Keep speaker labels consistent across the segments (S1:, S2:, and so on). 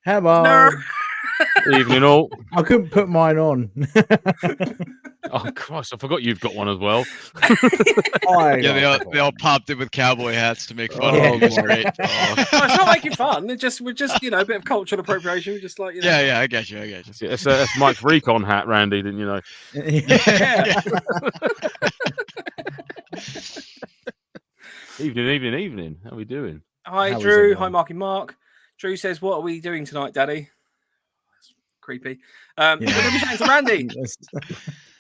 S1: Hello.
S2: No.
S3: Evening all.
S1: I couldn't put mine on.
S3: Oh Christ, I forgot you've got one as well.
S4: Yeah, they all popped in with cowboy hats to make fun of it. It was great.
S2: No, it's not making fun. We're just a bit of cultural appropriation. We're just like,
S4: Yeah, I get you.
S3: That's Mike's recon hat, Randy, didn't you know?
S2: Yeah.
S3: Evening. How are we doing?
S2: Hi, Drew. Hi, Marky Mark. Drew says, "What are we doing tonight, Daddy?" That's creepy. We're going to be chatting to Randy.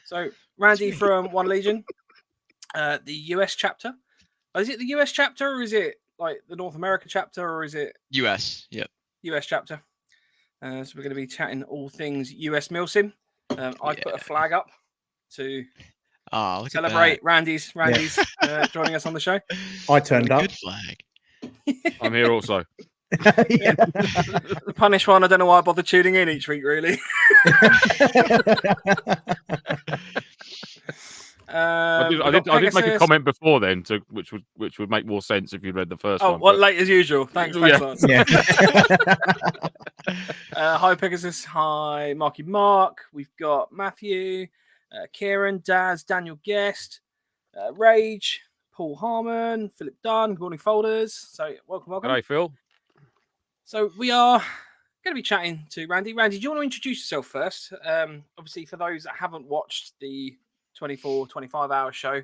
S2: So, Randy from One Legion, the US chapter. Is it the US chapter, or is it like the North America chapter, or is it
S4: US? Yep.
S2: US chapter. So we're going to be chatting all things US MilSim. I've put a flag up to celebrate Randy's joining us on the show.
S1: I turned up.
S4: Good flag.
S3: I'm here also.
S2: The punish one. I don't know why I bother tuning in each week, really.
S3: I did make a comment before then, which would make more sense if you read the first one.
S2: Oh, well, late as usual. Thanks.
S3: Yeah.
S2: Hi, Pegasus. Hi, Marky Mark. We've got Matthew, Kieran, Daz, Daniel Guest, Rage, Paul Harmon, Philip Dunn. Good morning, folders. So, welcome.
S3: G'day, Phil.
S2: So, we are going to be chatting to Randy. Randy, do you want to introduce yourself first? Obviously, for those that haven't watched the 25-hour show,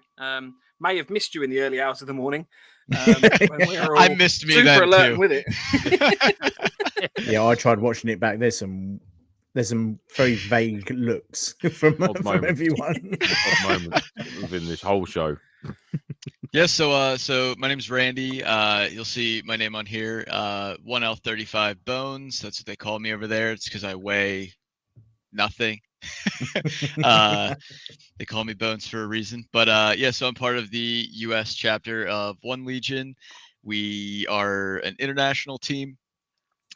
S2: may have missed you in the early hours of the morning. When we were all
S4: I missed me
S2: super
S4: then
S2: alert
S4: too.
S2: with it.
S1: Yeah, I tried watching it back. There's some very vague looks from everyone.
S3: Odd moment within this whole show.
S4: Yeah, so my name's Randy. You'll see my name on here. 1L35 Bones. That's what they call me over there. It's because I weigh nothing. They call me Bones for a reason. But so I'm part of the US chapter of One Legion. We are an international team,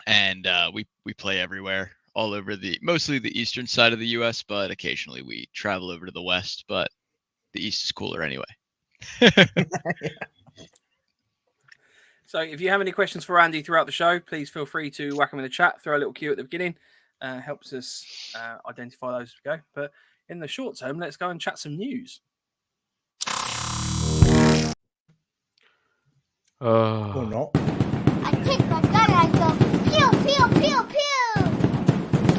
S4: and we play everywhere, all over mostly the eastern side of the US, but occasionally we travel over to the west. But the east is cooler anyway.
S2: So if you have any questions for Randy throughout the show, please feel free to whack them in the chat. Throw a little cue at the beginning. Helps us identify those as we go. But in the short term, let's go and chat some news.
S1: Or not.
S5: I take my gun and I go pew pew pew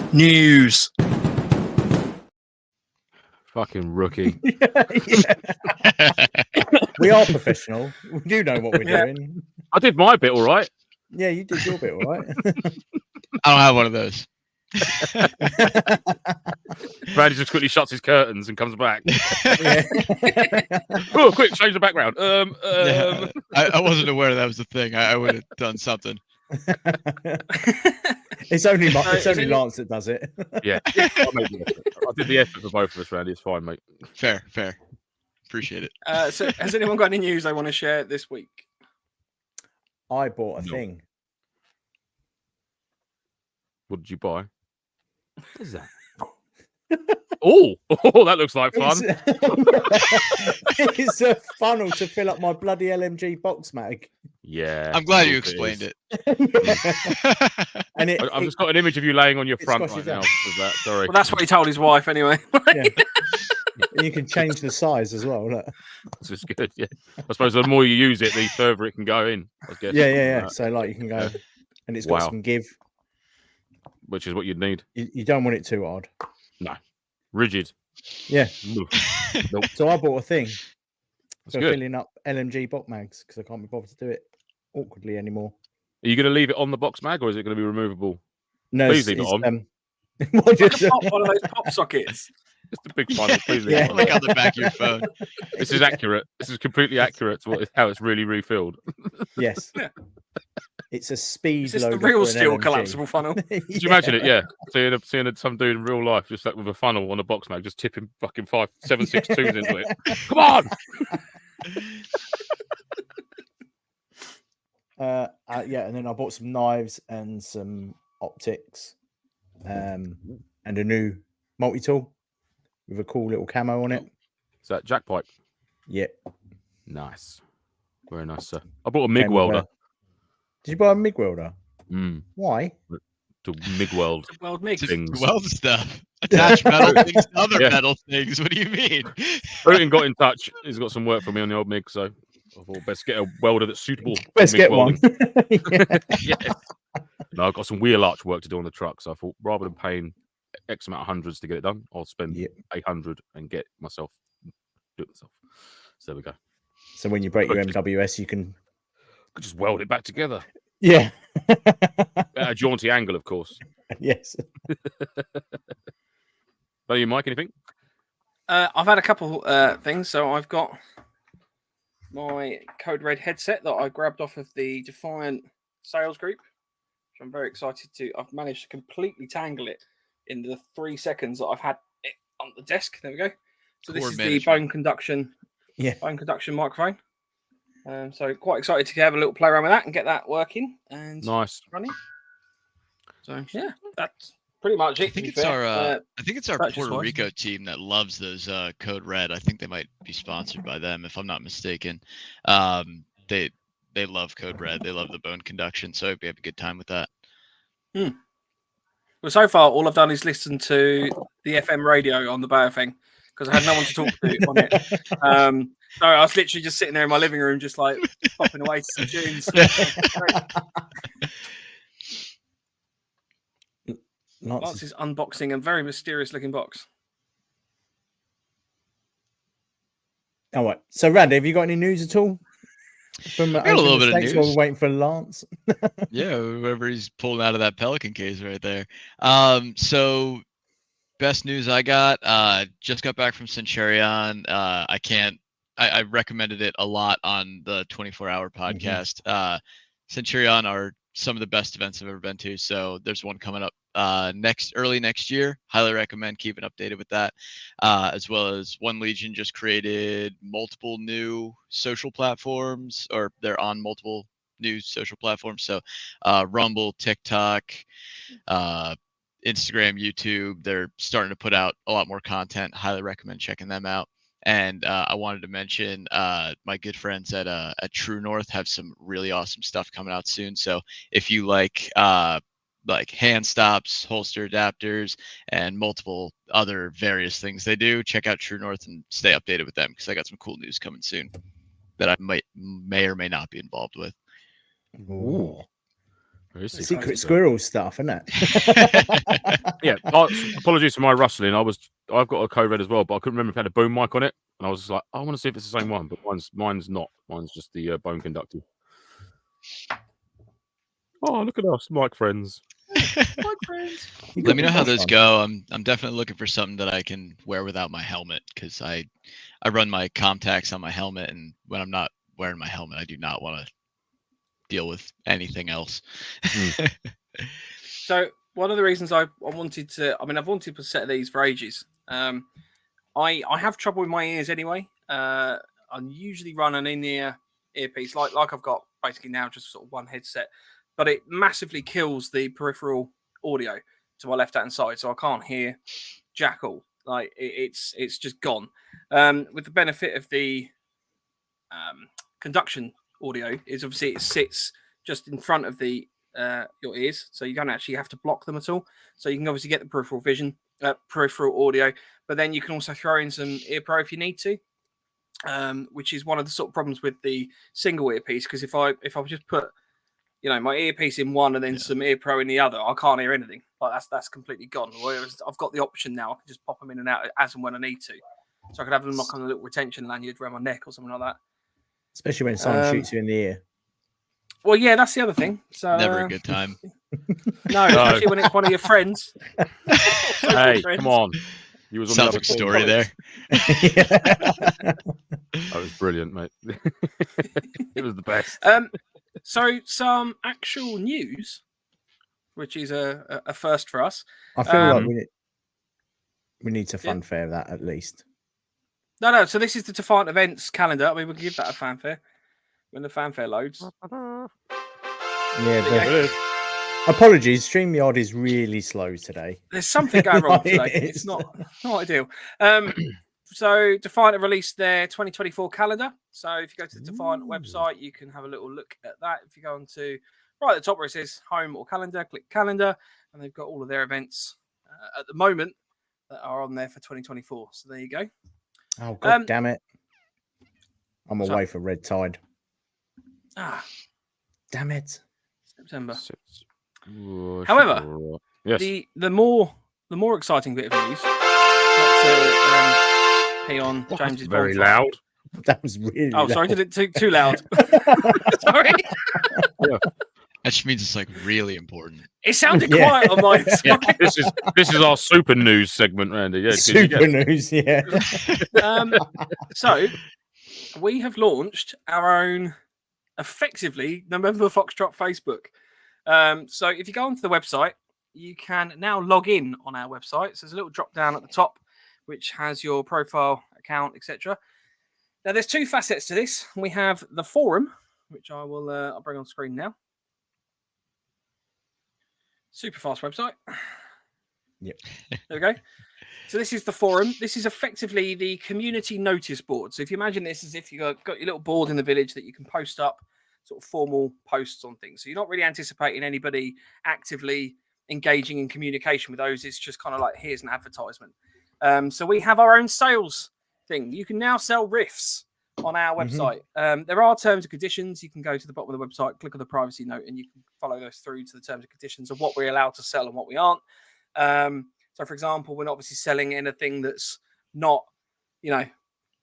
S5: pew.
S6: News.
S3: Fucking rookie.
S1: We are professional. We do know what we're doing.
S3: I did my bit all right.
S1: Yeah, you did your bit all right.
S4: I don't have one of those.
S3: Randy just quickly shuts his curtains and comes back. Oh, quick, change the background.
S4: I wasn't aware that was the thing. I would have done something.
S1: It's only Lance that does it.
S3: Yeah, I did the effort for both of us, Randy. It's fine, mate.
S4: Fair. Appreciate it.
S2: So has anyone got any news they want to share this week?
S1: I bought a thing.
S3: What did you buy? What is that? Oh, that looks like fun.
S1: It's a funnel to fill up my bloody LMG box mag.
S3: Yeah.
S4: I'm glad you explained it.
S1: And
S3: I've just got an image of you laying on your front right now. That. Sorry.
S2: Well, that's what he told his wife anyway.
S1: Yeah. And you can change the size as well. Look.
S3: This is good. Yeah. I suppose the more you use it, the further it can go in. I guess.
S1: Yeah. So like you can go, and it's got some give,
S3: which is what you'd need.
S1: You don't want it too hard.
S3: No. Rigid.
S1: Yeah.
S3: Nope.
S1: So I bought a thing
S3: for
S1: filling up LMG box mags because I can't be bothered to do it awkwardly anymore.
S3: Are you going to leave it on the box mag, or is it going to be removable?
S1: No,
S3: please leave it on.
S2: One of those pop sockets.
S3: Just a big funnel. Please leave it on.
S4: Like on the back of your phone.
S3: This is accurate. This is completely accurate to how it's really refilled.
S1: Yes. It's a speed.
S2: Is this the real steel collapsible funnel?
S3: Could you imagine it? Yeah, seeing some dude in real life just like with a funnel on a box mag, just tipping fucking 7.62s into it. Come on!
S1: And then I bought some knives and some optics, and a new multi-tool with a cool little camo on it.
S3: Is that jack pipe?
S1: Yep.
S3: Nice. Very nice, sir. I bought a MIG welder.
S1: Did you buy a MIG welder?
S3: Mm.
S1: Why?
S3: to MIG weld
S2: World MiGs.
S3: things.
S4: Weld stuff. Attach metal things to other metal things. What do you mean?
S3: Putin got in touch. He's got some work for me on the old MiG, so I thought best get a welder that's suitable.
S1: Let's
S3: for MIG
S1: get
S3: welding.
S1: one.
S3: Yes. No, I've got some wheel arch work to do on the truck, so I thought rather than paying X amount of hundreds to get it done, I'll spend 800 and do it myself. So there we go.
S1: So when you break your MWS, you can
S3: just weld it back together.
S1: Yeah.
S3: At a jaunty angle, of course.
S1: Yes.
S3: Are you, Mike? Anything?
S2: I've had a couple things. So I've got my Code Red headset that I grabbed off of the Defiant sales group, which I'm very excited to. I've managed to completely tangle it in the 3 seconds that I've had it on the desk. There we go. So this is the bone conduction microphone. So quite excited to have a little play around with that and get that working and
S3: nice
S2: running. So yeah, that's pretty much it.
S4: I think it's our Puerto Rico team that loves those Code Red. I think they might be sponsored by them, if I'm not mistaken. They love Code Red. They love the bone conduction, so we have a good time with that.
S2: Well, so far all I've done is listen to the FM radio on the Bayer thing because I had no one to talk to on it. So I was literally just sitting there in my living room, just like popping away to some tunes. Lance's unboxing a very mysterious looking box.
S1: All right. So, Randy, have you got any news at all? From
S4: got a little bit of news
S1: while we're waiting for Lance.
S4: Yeah, whoever he's pulling out of that Pelican case right there. So best news I got, just got back from Centurion. I recommended it a lot on the 24-hour podcast. Centurion are some of the best events I've ever been to. So there's one coming up early next year. Highly recommend keeping updated with that. As well as One Legion just created multiple new social platforms, or they're on multiple new social platforms. So Rumble, TikTok, Instagram, YouTube, they're starting to put out a lot more content. Highly recommend checking them out. And I wanted to mention my good friends at True North have some really awesome stuff coming out soon. So if you like hand stops, holster adapters, and multiple other various things they do, check out True North and stay updated with them because I got some cool news coming soon that I may or may not be involved with.
S1: Ooh. Secret squirrel stuff, isn't
S3: it? Yeah. Apologies for my rustling. I've got a Code Red as well, but I couldn't remember if it had a boom mic on it, and I was just like, I want to see if it's the same one, but mine's not. Mine's just the bone conductor. Oh, look at us, mic friends.
S2: Mic friends.
S4: Let me know how those go. I'm definitely looking for something that I can wear without my helmet because I run my Comtacs on my helmet, and when I'm not wearing my helmet, I do not want to deal with anything else.
S2: So one of the reasons I've wanted a set of these for ages. I have trouble with my ears anyway. I usually run an in-ear earpiece like I've got basically now, just sort of one headset, but it massively kills the peripheral audio to my left-hand side, so I can't hear jack all. Like it's just gone. With the benefit of the conduction audio is obviously it sits just in front of the your ears, so you don't actually have to block them at all. So you can obviously get the peripheral audio, but then you can also throw in some ear pro if you need to, which is one of the sort of problems with the single earpiece. Because if I just put my earpiece in one and then some ear pro in the other, I can't hear anything. Like that's completely gone. Whereas I've got the option now, I can just pop them in and out as and when I need to. So I could have them like on a little retention lanyard around my neck or something like that.
S1: Especially when someone shoots you in the ear.
S2: Well, yeah, that's the other thing. So
S4: never a good time.
S2: No, especially when it's one of your friends.
S3: Hey, come on. You was on
S4: sounds like a story there.
S3: That was brilliant, mate. It was the best.
S2: So some actual news, which is a first for us.
S1: I feel like we need to fanfare that at least.
S2: No. So this is the Defant Events calendar. I mean, we can give that a fanfare when the fanfare loads.
S1: Yeah. Apologies, StreamYard is really slow today.
S2: There's something going wrong today. It's not ideal. So Defant have released their 2024 calendar. So if you go to the Defant website, you can have a little look at that. If you go onto right at the top where it says home or calendar, click calendar, and they've got all of their events at the moment that are on there for 2024. So there you go.
S1: Oh, God damn it. I'm
S2: so-
S1: away for Red Tide.
S2: Damn
S1: it.
S2: September.
S3: Oh,
S2: However,
S3: sure. Yes.
S2: the more exciting bit of news, not to pee on James's
S3: very
S2: bonfire.
S3: loud.
S1: That was really
S2: Oh, sorry,
S1: loud.
S2: did it too loud? Sorry.
S3: Yeah.
S4: That just means it's like really important.
S2: It sounded quiet on mine.
S3: Yeah, this is our super news segment, Randy. Yeah,
S1: super news, yeah.
S2: So we have launched our own, effectively, November Foxtrot Facebook. So if you go onto the website, you can now log in on our website. So there's a little drop down at the top, which has your profile, account, etc. Now there's two facets to this. We have the forum, which I will I'll bring on screen now. Super fast website.
S1: Yep.
S2: There we go. So this is the forum. This is effectively the community notice board. So if you imagine this as if you've got your little board in the village that you can post up sort of formal posts on things. So you're not really anticipating anybody actively engaging in communication with those. It's just kind of like, here's an advertisement. So we have our own sales thing. You can now sell riffs on our website. There are terms and conditions. You can go to the bottom of the website, click on the privacy note, and you can follow those through to the terms and conditions of what we're allowed to sell and what we aren't. So, for example, we're not obviously selling anything that's not,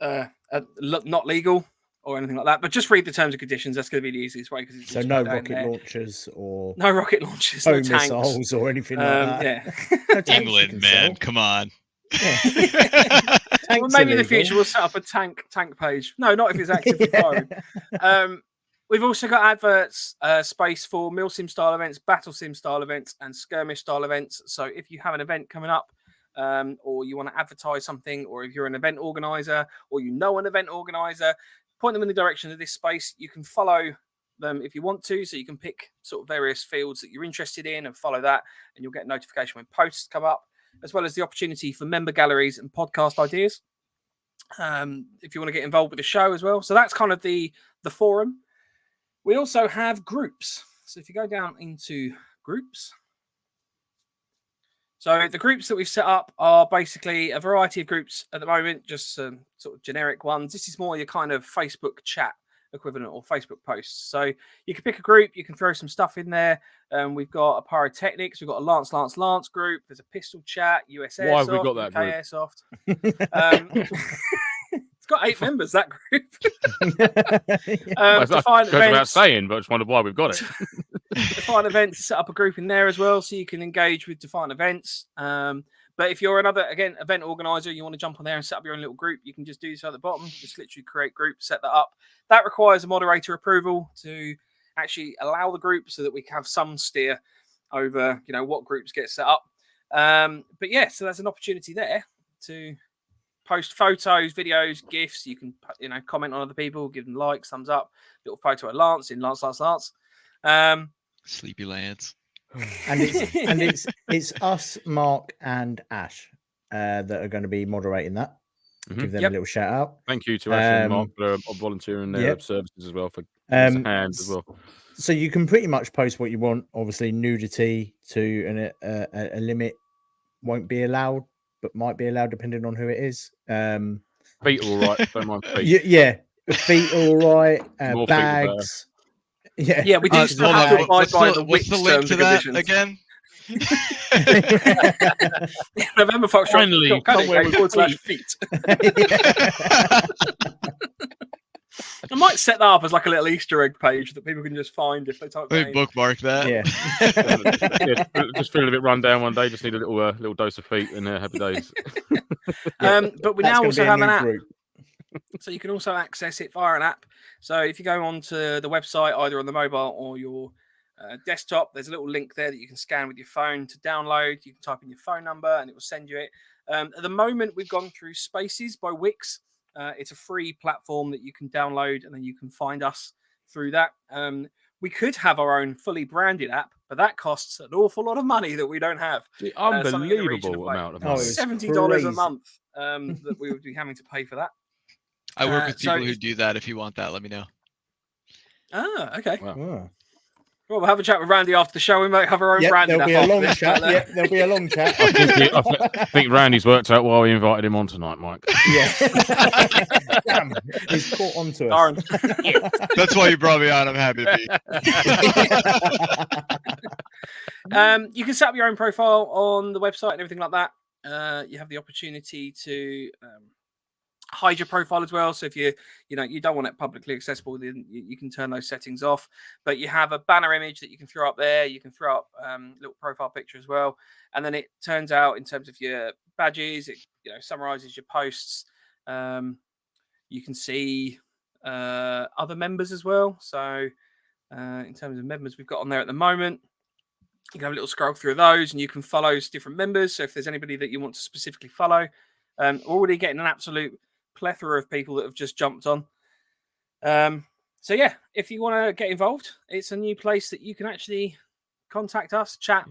S2: not legal or anything like that. But just read the terms and conditions. That's going to be the easiest way. Because
S1: so no rocket launches or
S2: no rocket launches,
S1: no
S2: tanks.
S1: missiles or anything like that.
S2: Yeah,
S4: England, man, come on.
S2: Yeah. Well, maybe in the future we'll set up a tank page. No, not if it's actively firing. We've also got adverts space for MilSim style events, Battle Sim style events, and Skirmish style events. So if you have an event coming up, or you want to advertise something, or if you're an event organizer, or you know an event organizer, point them in the direction of this space. You can follow them if you want to, so you can pick sort of various fields that you're interested in and follow that, and you'll get a notification when posts come up, as well as the opportunity for member galleries and podcast ideas. If you want to get involved with the show as well. So that's kind of the forum. We also have groups. So if you go down into groups. So the groups that we've set up are basically a variety of groups at the moment, just some sort of generic ones. This is more your kind of Facebook chat equivalent or Facebook posts. So you can pick a group, you can throw some stuff in there. We've got a pyrotechnics, we've got a Lance group, there's a pistol chat, US Airsoft,
S3: Why have we got that
S2: UK
S3: group?
S2: Airsoft. It's got 8 members, that group.
S3: That goes without saying, but I just wondered why we've got it.
S2: Defant Events set up a group in there as well, so you can engage with Defant Events. But if you're another, again, event organizer, you want to jump on there and set up your own little group, you can just do so at the bottom. Just literally create group, set that up. That requires a moderator approval to actually allow the group so that we can have some steer over, what groups get set up. But yeah, so there's an opportunity there to post photos, videos, GIFs. You can, comment on other people, give them likes, thumbs up, little photo of Lance in Lance.
S4: Sleepy Lance.
S1: And it's us, Mark, and Ash that are going to be moderating that. Give them a little shout out.
S3: Thank you to Ash and Mark for volunteering their services as well, for giving us a hand as well.
S1: So you can pretty much post what you want. Obviously, nudity to a limit won't be allowed, but might be allowed depending on who it is.
S3: Feet are all right. Don't mind feet.
S1: Yeah, feet are all right.
S3: More
S1: bags.
S2: Yeah, we do still have to abide by the
S4: what's the link to that again?
S2: November Foxtrot.
S3: Finally,
S2: /feet. I might set that up as like a little Easter egg page that people can just find if they type.
S4: Let me bookmark that.
S1: Yeah.
S3: Just feeling a bit run down one day. Just need a little dose of feet and happy days.
S2: But we now also have an app.
S1: Group.
S2: So you can also access it via an app. So if you go onto the website, either on the mobile or your desktop, there's a little link there that you can scan with your phone to download. You can type in your phone number and it will send you it. At the moment, we've gone through Spaces by Wix. It's a free platform that you can download and then you can find us through that. We could have our own fully branded app, but that costs an awful lot of money that we don't have.
S3: The unbelievable amount of money.
S2: $70 a month that we would be having to pay for that.
S4: I work with people who do that. If you want that, let me know.
S2: Ah, okay.
S3: Wow.
S2: Well, we'll have a chat with Randy after the show. We might have our own Randy.
S1: There'll be a long chat. There'll be a long chat.
S3: I think Randy's worked out why we invited him on tonight, Mike.
S1: Yeah. Damn, he's caught onto us.
S4: That's why you brought me on. I'm happy to be.
S2: You can set up your own profile on the website and everything like that. You have the opportunity to hide your profile as well. So if you don't want it publicly accessible, then you can turn those settings off. But you have a banner image that you can throw up there. You can throw up a little profile picture as well. And then it turns out in terms of your badges, it summarizes your posts. You can see other members as well. So in terms of members we've got on there at the moment, you can have a little scroll through those and you can follow different members. So if there's anybody that you want to specifically follow, already getting an absolute plethora of people that have just jumped on. So yeah, if you want to get involved, it's a new place that you can actually contact us, chat,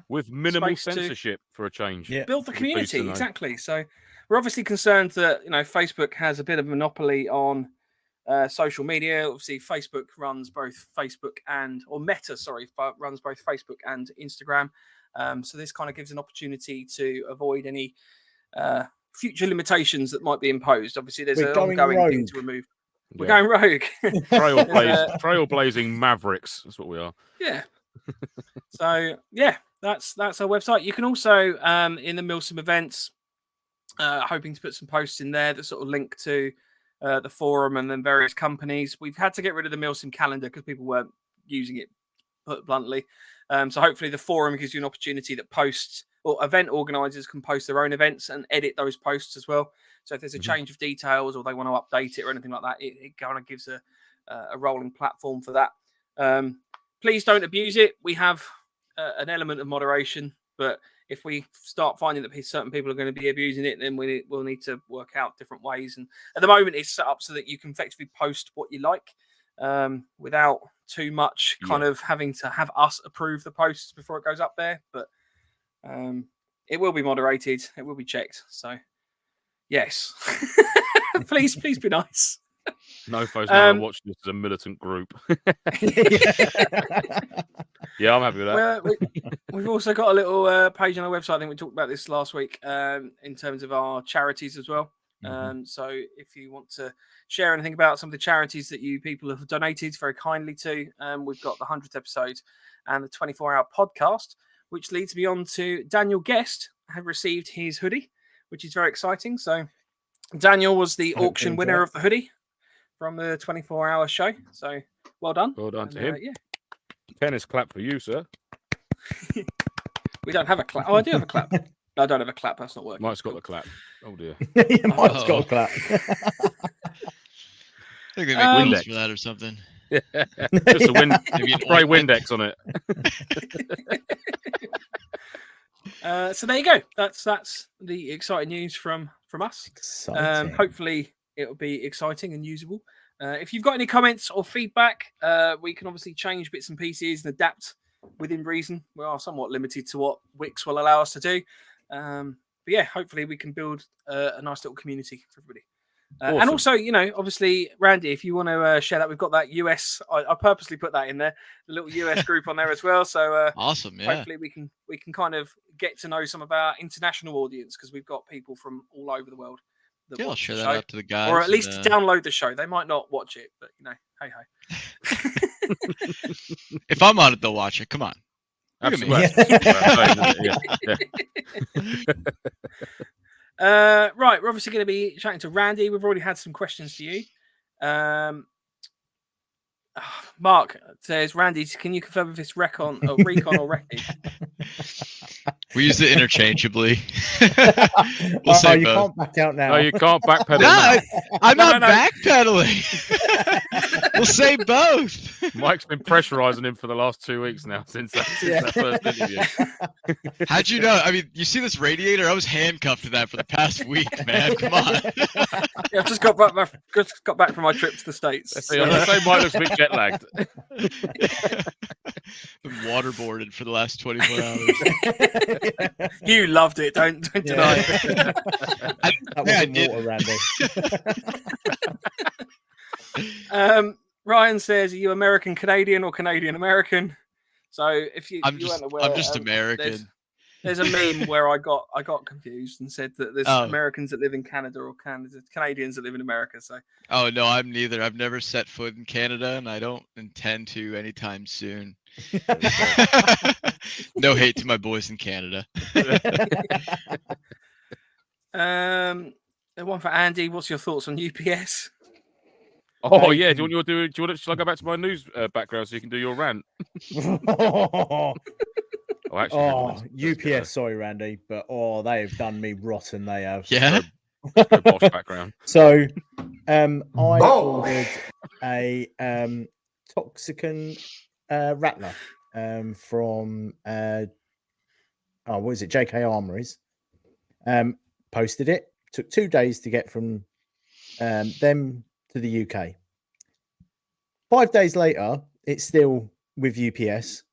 S3: with minimal censorship for a change.
S2: Yeah. Build the community, exactly. So we're obviously concerned that Facebook has a bit of a monopoly on social media. Obviously, Facebook runs both Meta runs both Facebook and Instagram. So this kind of gives an opportunity to avoid any future limitations that might be imposed. Obviously, there's an ongoing thing to remove. We're going rogue.
S3: Trailblazing mavericks. That's what we are.
S2: Yeah. So yeah, that's our website. You can also in the MilSim events, hoping to put some posts in there that sort of link to the forum and then various companies. We've had to get rid of the MilSim calendar because people weren't using it, put bluntly. So hopefully the forum gives you an opportunity that posts or event organizers can post their own events and edit those posts as well. So if there's a change of details or they want to update it or anything like that, it kind of gives a rolling platform for that. Please don't abuse it. We have an element of moderation, but if we start finding that certain people are going to be abusing it, then we'll need to work out different ways. And at the moment, it's set up so that you can effectively post what you like without too much kind of having to have us approve the posts before it goes up there. But it will be moderated. It will be checked. So, yes. please be nice.
S3: NoFo's now watching this as a militant group. Yeah, I'm happy with that.
S2: We've also got a little page on our website. I think we talked about this last week in terms of our charities as well. So if you want to share anything about some of the charities that you people have donated very kindly to, we've got the 100th episode and the 24-hour podcast, which leads me on to Daniel Guest have received his hoodie, which is very exciting. So Daniel was the auction winner of the hoodie from the 24-hour show. So well done.
S3: Well done to him. Yeah. Tennis clap for you, sir.
S2: We don't have a clap. Oh, I do have a clap. No, I don't have a clap. That's not working.
S3: Mike's got the clap. Oh, dear.
S1: Mike's got a clap.
S4: I think they make wheels for that or something.
S3: Just a spray Windex on it.
S2: So there you go. That's the exciting news from us. Hopefully it'll be exciting and usable. If you've got any comments or feedback, we can obviously change bits and pieces and adapt within reason. We are somewhat limited to what Wix will allow us to do. But yeah, hopefully we can build a nice little community for everybody.
S3: Awesome.
S2: And also, obviously, Randy, if you want to share that, we've got that US. I purposely put that in there, the little US group on there as well. So
S4: awesome, yeah.
S2: Hopefully we can kind of get to know some of our international audience because we've got people from all over the world.
S4: Yeah, I'll share that out to the guys,
S2: or at least download the show. They might not watch it, but hey ho.
S4: If I'm on it, they'll watch it. Come on.
S3: Absolutely.
S2: Right, we're obviously going to be chatting to Randy. We've already had some questions for you. Mark says, Randy, can you confirm if it's recon or recce?
S4: We use it interchangeably.
S1: We'll say you can't back out now.
S3: No, you can't backpedal.
S4: No, I'm not backpedaling. We'll say both.
S3: Mike's been pressurizing him for the last 2 weeks now since that first interview.
S4: How'd you know? I mean, you see this radiator? I was handcuffed to that for the past week, man. Come on.
S2: Yeah, I've just got back from my trip to the States.
S3: See, I'm gonna say Mike looks a bit jet lagged.
S4: Been waterboarded for the last 24 hours.
S2: You loved it. Don't deny it.
S1: That wasn't water, Randy.
S2: Ryan says, "Are you American Canadian or Canadian American?" So if you,
S4: I'm
S2: you
S4: just
S2: weren't aware,
S4: American.
S2: there's a meme where I got confused and said that there's
S4: Oh.
S2: Americans that live in Canada or Canadians that live in America. So
S4: Oh no, I'm neither. I've never set foot in Canada, and I don't intend to anytime soon. No hate to my boys in Canada.
S2: One for Andy. What's your thoughts on UPS?
S3: Oh yeah, do you want to? Shall I go back to my news background so you can do your rant? Oh, actually,
S1: UPS. Sorry, Randy, but they have done me rotten. They have.
S4: Yeah.
S3: Go Bosch background.
S1: So, I ordered a Toxican Rattler from what is it? JK Armories. Posted it. Took 2 days to get from them to the UK. 5 days later, it's still with UPS.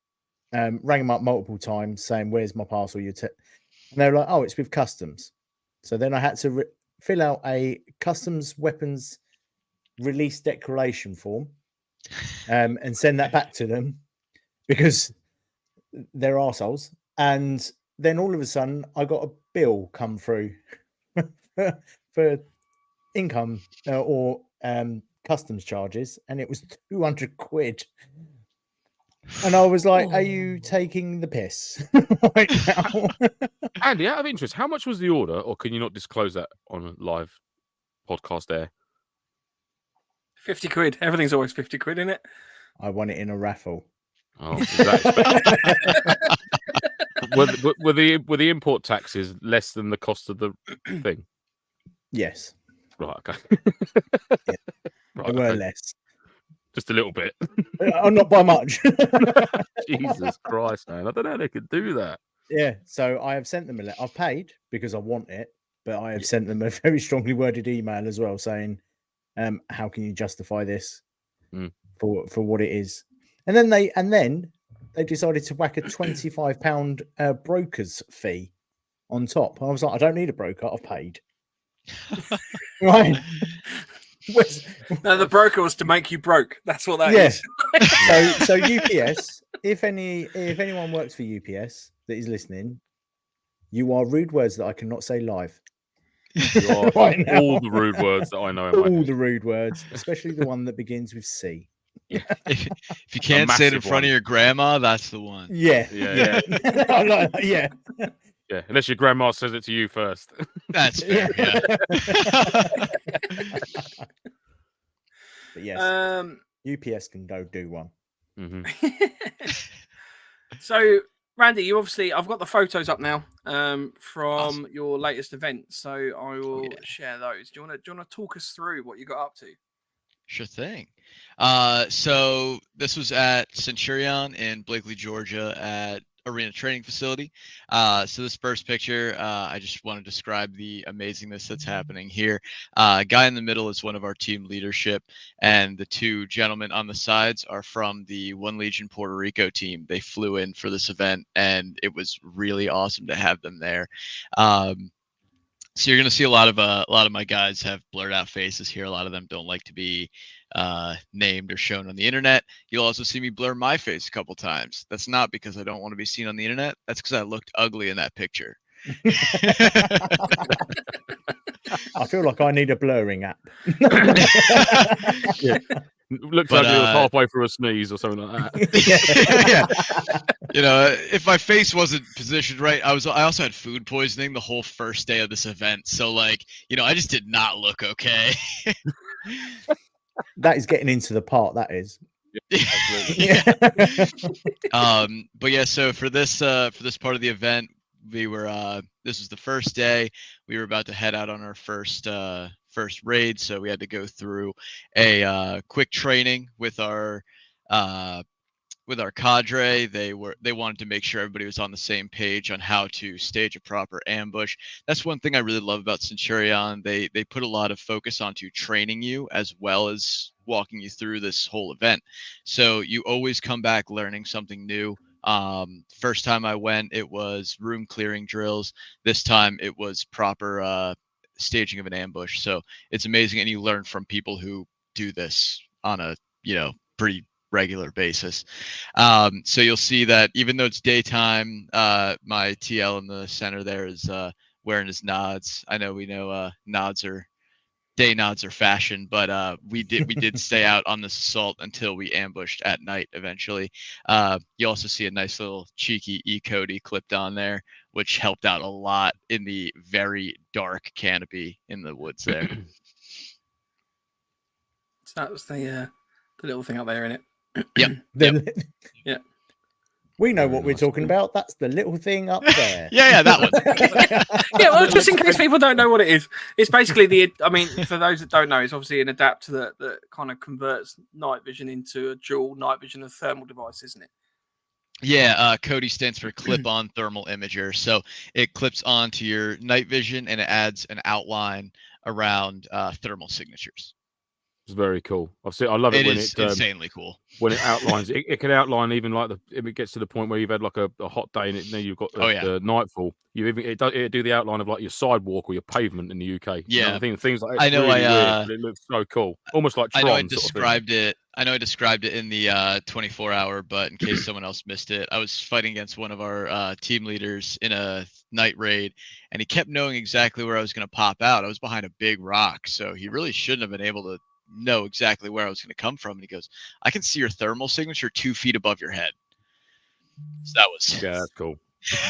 S1: Rang them up multiple times saying, "Where's my parcel?" And they were like, "Oh, it's with customs." So then I had to fill out a customs weapons release declaration form and send that back to them because they're arseholes. And then all of a sudden, I got a bill come through for income or customs charges, and it was 200 quid. And I was like, "Are you taking the piss right now?"
S3: Andy, out of interest, how much was the order, or can you not disclose that on a live podcast air?
S2: 50 quid. Everything's always 50 quid, isn't it?
S1: I won it in a raffle.
S3: Oh, is that were the import taxes less than the cost of the thing?
S1: Yes.
S3: Right. Okay.
S1: Yeah.
S3: Right,
S1: They were
S3: okay.
S1: less.
S3: Just a little bit.
S1: Not by much.
S3: Jesus Christ, man! I don't know how they could do that.
S1: Yeah. So I have sent them a letter. I've paid because I want it, but I have sent them a very strongly worded email as well saying, "How can you justify this for what it is?" And then they decided to whack a £25 broker's fee on top. I was like, "I don't need a broker. I've paid." Right.
S2: No, the broker was to make you broke. That's what that is.
S1: So UPS, if anyone works for UPS that is listening, you are rude words that I cannot say live.
S3: You are
S1: Right now.
S3: all the rude words that I know in my
S1: All
S3: head.
S1: the rude words, especially the one that begins with C.
S3: Yeah.
S4: If you can't say it in
S3: massive
S4: front
S3: one.
S4: of your grandma, that's the one.
S1: Yeah. I like that, yeah.
S3: Yeah, unless your grandma says it to you first.
S4: That's fair. Yeah.
S1: But yes, UPS can go do one.
S2: So, Randy, I've got the photos up now from
S4: Awesome.
S2: your latest event. So I will share those. Do you want to talk us through what you got up to?
S4: Sure thing. So this was at Centurion in Blakely, Georgia at Arena Training Facility. So this first picture, I just want to describe the amazingness that's happening here. Guy in the middle is one of our team leadership, and the two gentlemen on the sides are from the One Legion Puerto Rico team. They flew in for this event, and it was really awesome to have them there. So you're going to see a lot of my guys have blurred out faces here. A lot of them don't like to be named or shown on the internet. You'll also see me blur my face a couple times. That's not because I don't want to be seen on the internet. That's because I looked ugly in that picture.
S1: I feel like I need a blurring app.
S3: Looks like it was halfway through a sneeze or something like that.
S4: Yeah. You know, if my face wasn't positioned right, I also had food poisoning the whole first day of this event. So like, you know, I just did not look okay.
S1: That is getting into the part, that is.
S4: Yeah. But yeah, so for this part of the event, we were this was the first day. We were about to head out on our first raid, so we had to go through a quick training with our cadre. They wanted to make sure everybody was on the same page on how to stage a proper ambush. That's one thing I really love about Centurion. They put a lot of focus onto training you as well as walking you through this whole event. So you always come back learning something new. First time I went, it was room clearing drills. This time it was proper staging of an ambush. So it's amazing, and you learn from people who do this on a pretty regular basis. So you'll see that even though it's daytime, my TL in the center there is wearing his nods. I know day nods are fashion, but we did stay out on this assault until we ambushed at night eventually. You also see a nice little cheeky Cody clipped on there, which helped out a lot in the very dark canopy in the woods there.
S2: So that was the little thing up there, in it.
S4: Yep.
S2: Yeah.
S1: We know what we're talking about. That's the little thing up there.
S4: Yeah, that one.
S2: Yeah, well, just in case people don't know what it is, it's basically for those that don't know, it's obviously an adapter that kind of converts night vision into a dual night vision and thermal device, isn't it?
S4: Yeah, Cody stands for clip-on thermal imager. So it clips onto your night vision and it adds an outline around thermal signatures.
S3: It's very cool. I love it when
S4: it's insanely cool.
S3: When it outlines, it can outline even like if it gets to the point where you've had like a hot day and you've got the nightfall. It do the outline of like your sidewalk or your pavement in the UK.
S4: Yeah,
S3: things like
S4: I know.
S3: Really weird, but it looks so cool, almost like Tron.
S4: I know I described it. I know I described it in the 24-hour, but in case someone else missed it, I was fighting against one of our team leaders in a night raid, and he kept knowing exactly where I was going to pop out. I was behind a big rock, so he really shouldn't have been able to know exactly where I was going to come from. And he goes, "I can see your thermal signature 2 feet above your head." So that was
S3: that's cool.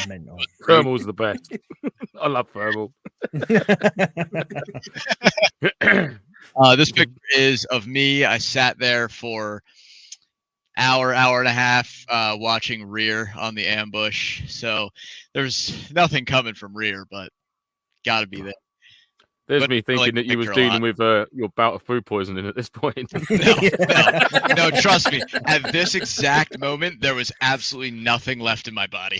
S1: Mental.
S3: Thermal's the best. I love thermal.
S4: This picture is of me. I sat there for hour and a half watching rear on the ambush. So there's nothing coming from rear, but got to be there.
S3: There's me thinking that you was dealing with your bout of food poisoning at this point.
S4: No, trust me. At this exact moment, there was absolutely nothing left in my body.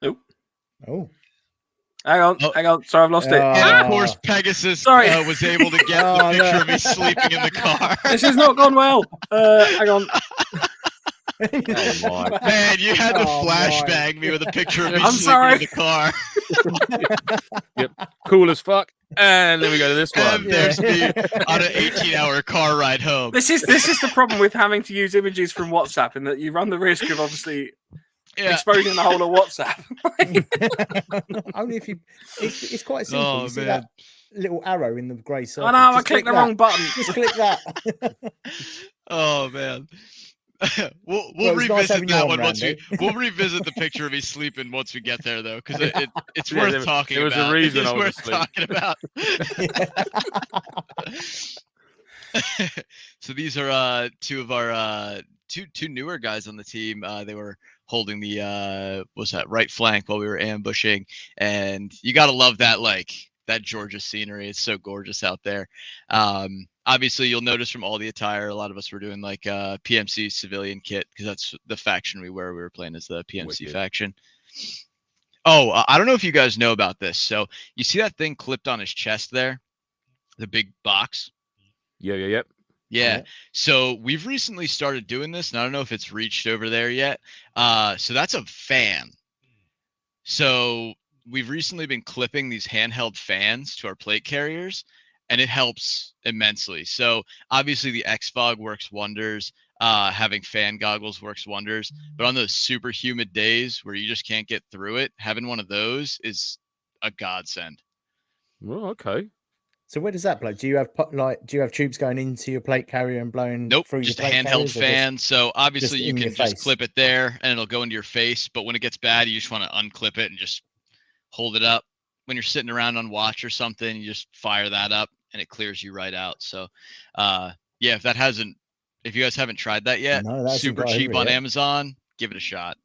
S2: Nope.
S1: Oh.
S2: Hang on. Sorry, I've lost it.
S4: And of course, Pegasus was able to get the picture of me sleeping in the car.
S2: This has not gone well. Hang on.
S3: Oh my.
S4: Man, you had to flashbang me with a picture of me
S2: I'm
S4: sleeping
S2: sorry.
S4: in the car.
S3: Yep, cool as fuck. And then we go to this one.
S4: And there's me on an 18-hour car ride home.
S2: This is the problem with having to use images from WhatsApp, in that you run the risk of obviously exposing the whole of WhatsApp.
S1: Only if you, it's quite simple. You see that little arrow in the grey circle.
S2: I know, I clicked the wrong button.
S1: Just click that.
S4: Oh man. We'll revisit that one once we'll revisit the picture of me sleeping once we get there, though, because it's worth talking about.
S3: There was a reason
S4: it's
S3: I was
S4: worth
S3: asleep.
S4: talking about. So these are two of our two newer guys on the team. They were holding the right flank while we were ambushing, and you gotta love that Georgia scenery. It's so gorgeous out there. Obviously, you'll notice from all the attire, a lot of us were doing like PMC civilian kit, because that's the faction we were playing as the PMC faction. Oh, I don't know if you guys know about this. So you see that thing clipped on his chest there? The big box? Yeah. So we've recently started doing this, and I don't know if it's reached over there yet. So that's a fan. So we've recently been clipping these handheld fans to our plate carriers, and it helps immensely. So obviously the X-Fog works wonders. Having fan goggles works wonders. But on those super humid days where you just can't get through it, having one of those is a godsend.
S3: Well, okay.
S1: So where does that play? Do you have tubes going into your plate carrier and blowing through
S4: just
S1: your
S4: a
S1: plate
S4: handheld fan. So obviously you can just
S1: face?
S4: clip it there and it'll go into your face. But when it gets bad, you just want to unclip it and just hold it up. When you're sitting around on watch or something, you just fire that up and it clears you right out. So if you guys haven't tried that yet, super cheap on Amazon, give it a shot.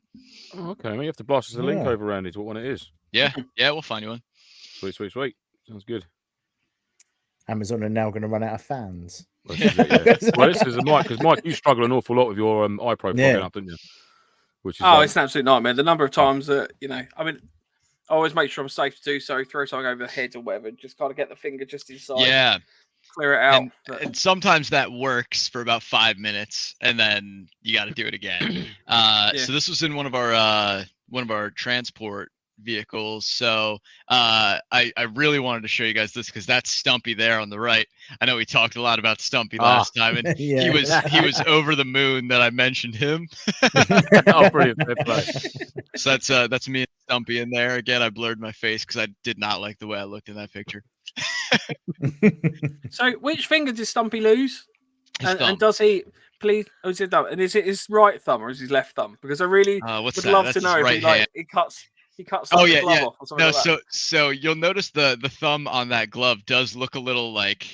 S3: Oh, okay. You have to blast us a link over, Randy, to what one it is.
S4: Yeah, we'll find you one.
S3: Sweet. Sounds good.
S1: Amazon are now going to run out of fans.
S3: Well, this is Mike, because Mike, you struggle an awful lot with your iPro plugging up, didn't you? Which is
S2: it's an absolute nightmare. The number of times that I always make sure I'm safe to do so. Throw something over the head or whatever. Just got to get the finger just inside.
S4: Yeah.
S2: Clear it out.
S4: And sometimes that works for about 5 minutes, and then you got to do it again. So this was in one of our transport vehicles. So I really wanted to show you guys this because that's Stumpy there on the right. I know we talked a lot about Stumpy last time, and he was over the moon that I mentioned him.
S3: Oh, brilliant!
S4: So that's me and Stumpy in there. Again, I blurred my face because I did not like the way I looked in that picture.
S2: So, which finger did Stumpy lose?
S4: And
S2: does he please? Oh, is it thumb? And is it his right thumb or is his left thumb? Because I really would love to know if he cuts. He cuts the glove off or something like that.
S4: So you'll notice the thumb on that glove does look a little like,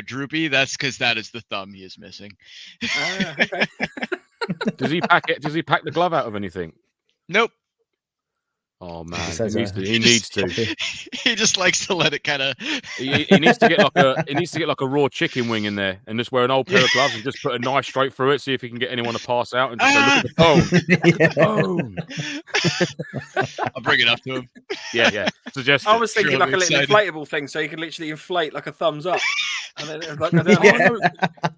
S4: droopy. That's because that is the thumb he is missing.
S2: Okay.
S3: Does he pack it? Does he pack the glove out of anything?
S4: Nope.
S3: Oh man, he needs to.
S4: He just likes to let it kind of.
S3: He needs to get like a raw chicken wing in there, and just wear an old pair of gloves and just put a knife straight through it. See if he can get anyone to pass out and just go, look at the phone.
S4: I'll bring it up to him.
S3: Yeah. Suggest.
S2: I was thinking like a little inflatable thing, so you could literally inflate like a thumbs up. And then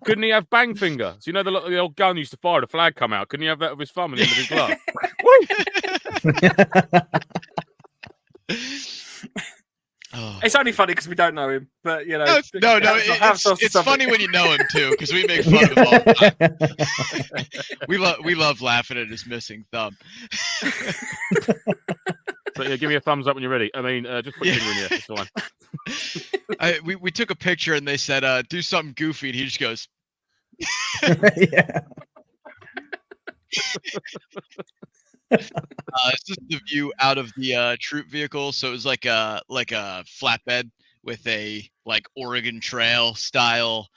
S3: Couldn't he have bang finger? So the old gun used to fire, the flag come out. Couldn't he have that with his thumb and the end of his glove?
S2: It's only funny because we don't know him, but
S4: no, it's funny when you know him too, because we make fun of him all the time. we love laughing at his missing thumb.
S3: So yeah, give me a thumbs up when you're ready. I mean, just put your finger in here. That's the one.
S4: We took a picture and they said, do something goofy, and he just goes.
S1: Yeah.
S4: This is the view out of the troop vehicle. So it was like a flatbed with a like Oregon Trail style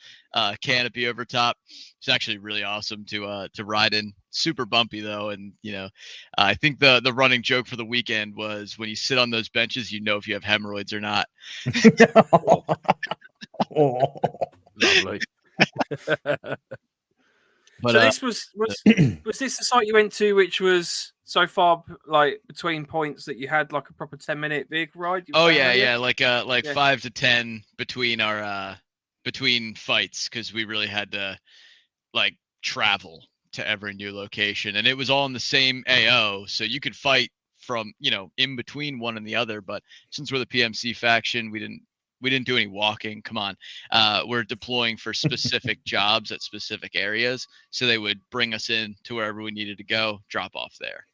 S4: canopy over top. It's actually really awesome to ride in. Super bumpy though, and I think the running joke for the weekend was when you sit on those benches, if you have hemorrhoids or not.
S3: Lovely.
S2: But, so this was this the site you went to, which was so far like between points that you had like a proper 10-minute vehicle ride?
S4: Like 5 to 10 between our between fights, because we really had to like travel to every new location, and it was all in the same AO, so you could fight from in between one and the other. But since we're the PMC faction, we didn't do any walking. Come on. We're deploying for specific jobs at specific areas. So they would bring us in to wherever we needed to go, drop off there.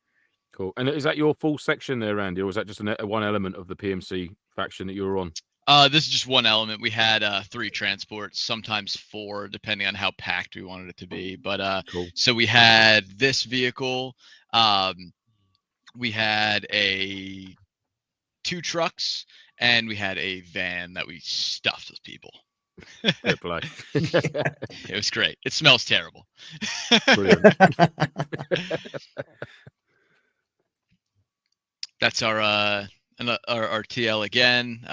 S3: Cool. And is that your full section there, Randy, or was that just one element of the PMC faction that you were on?
S4: This is just one element. We had 3 transports, sometimes 4, depending on how packed we wanted it to be. But
S3: cool.
S4: So we had this vehicle. We had 2 trucks. And we had a van that we stuffed with people.
S3: Good play.
S4: It was great. It smells terrible.
S3: Brilliant.
S4: That's our TL again,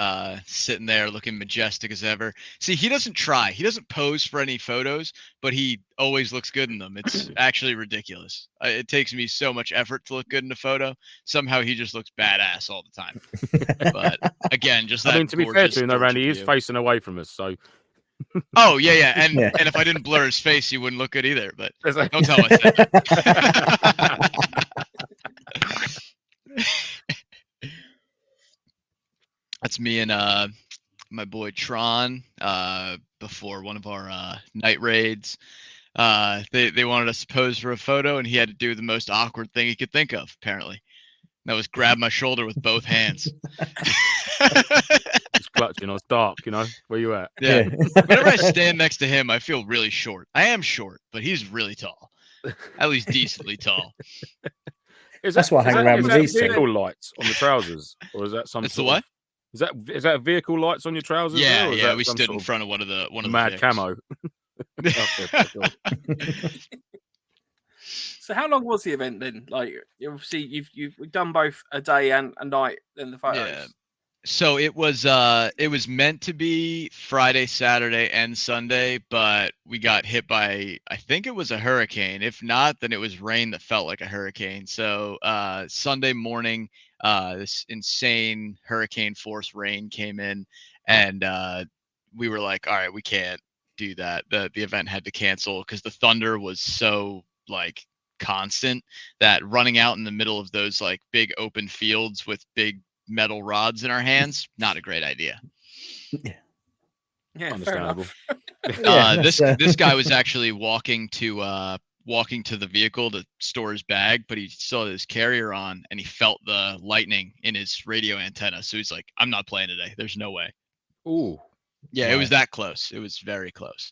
S4: sitting there looking majestic as ever. See, he doesn't try. He doesn't pose for any photos, but he always looks good in them. It's actually ridiculous. It takes me so much effort to look good in a photo. Somehow he just looks badass all the time. But again, just that.
S3: I mean, to be fair to him, though, Randy, he's facing away from us, so.
S4: Oh yeah, and if I didn't blur his face, he wouldn't look good either. But don't tell him I said that. That's me and my boy Tron before one of our night raids. They wanted us to pose for a photo, and he had to do the most awkward thing he could think of, apparently. And that was grab my shoulder with both hands.
S3: It's clutching. It's dark, where you at?
S4: Yeah. Whenever I stand next to him, I feel really short. I am short, but he's really tall. At least decently tall.
S1: That's why I hang around with these
S3: vehicle lights on the trousers, or is that some?
S4: It's the what?
S3: Is that vehicle lights on your trousers?
S4: Yeah,
S3: or
S4: yeah. We stood in front of one of the
S3: mad camo.
S2: So how long was the event then? Like, obviously you've done both a day and a night in the photos.
S4: Yeah. So it was meant to be Friday, Saturday, and Sunday, but we got hit by, I think it was a hurricane. If not, then it was rain that felt like a hurricane. So Sunday morning, this insane hurricane force rain came in, and we were like, all right, we can't do that. The event had to cancel because the thunder was so like constant that running out in the middle of those like big open fields with big metal rods in our hands, not a great idea.
S2: Yeah,
S3: Understandable.
S4: This guy was actually walking to the vehicle to store his bag, but he still had his carrier on and he felt the lightning in his radio antenna. So he's like, I'm not playing today. There's no way.
S3: Ooh.
S4: Yeah, it was that close. It was very close.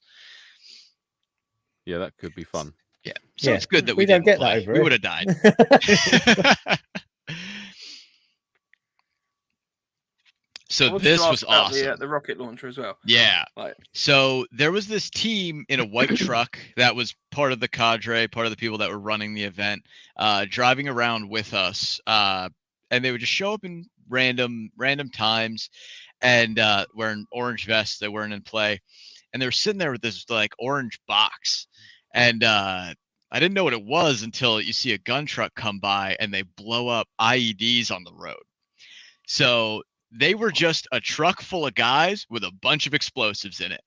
S3: Yeah, that could be fun.
S4: Yeah. So it's good that we
S1: don't
S4: didn't
S1: get
S4: play.
S1: that over
S4: We
S1: it.
S4: would have died. So this was awesome.
S2: The rocket launcher as well.
S4: Yeah.
S2: Like,
S4: so there was this team in a white truck that was part of the cadre, part of the people that were running the event, driving around with us. And they would just show up in random times and wearing orange vests that weren't in play. And they were sitting there with this like orange box. And I didn't know what it was until you see a gun truck come by and they blow up IEDs on the road. So they were just a truck full of guys with a bunch of explosives in it.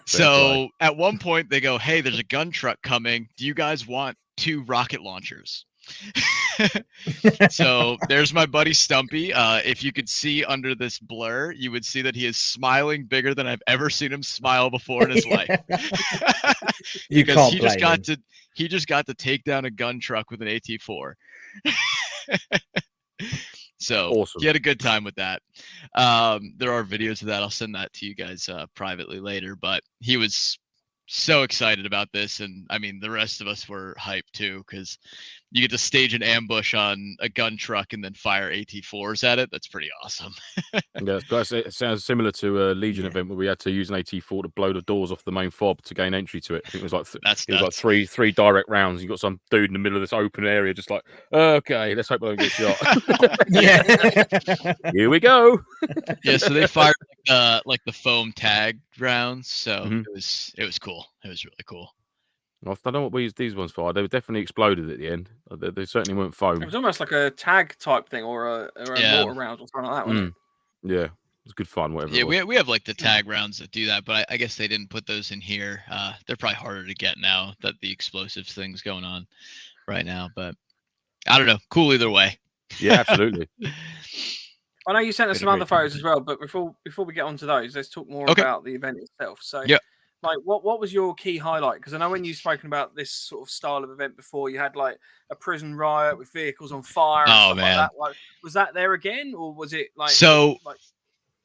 S4: So at one point they go, hey, there's a gun truck coming. Do you guys want 2 rocket launchers? So there's my buddy Stumpy. If you could see under this blur, you would see that he is smiling bigger than I've ever seen him smile before in his life.
S1: You
S4: because
S1: can't
S4: he just got to take down a gun truck with an AT4. So
S3: awesome.
S4: He had a good time with that. There are videos of that. I'll send that to you guys privately later. But he was so excited about this, and I mean the rest of us were hyped too, because you get to stage an ambush on a gun truck and then fire AT4s at it. That's pretty awesome.
S3: Yeah, it sounds similar to a Legion event where we had to use an AT4 to blow the doors off the main fob to gain entry to it. I think it was like three direct rounds. You got some dude in the middle of this open area, just like, okay, let's hope I don't get shot.
S1: Yeah,
S3: here we go.
S4: Yeah, so they fired like the foam tag rounds, so
S3: Mhm.
S4: it was cool. It was really cool.
S3: I don't know what we used these ones for. They were definitely exploded at the end. They certainly weren't foam.
S2: it was almost like a tag type thing or a mortar round or something like that, wasn't it?
S3: Yeah, it was good fun. Whatever.
S4: Yeah,
S3: it was.
S4: we have like the tag rounds that do that, but I guess they didn't put those in here. They're probably harder to get now that the explosives thing's going on right now. But I don't know. Cool either way.
S3: Yeah, absolutely.
S2: I know you sent us some other photos as well, but before we get on to those, let's talk more about the event itself. So, like, what was your key highlight? Because I know when you've spoken about this sort of style of event before, you had like a prison riot with vehicles on fire. And stuff like that. Like, was that there again, or was it like?
S4: So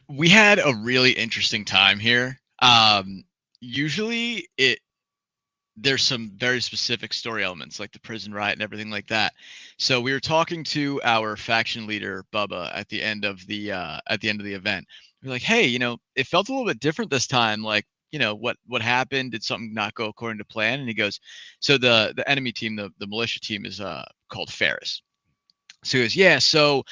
S4: we had a really interesting time here. Usually, there's some very specific story elements like the prison riot and everything like that. So we were talking to our faction leader Bubba at the end of the event. We're like, hey, it felt a little bit different this time. Like, what happened? Did something not go according to plan? And he goes, so the enemy team, the militia team is called Ferris. So he goes, yeah, so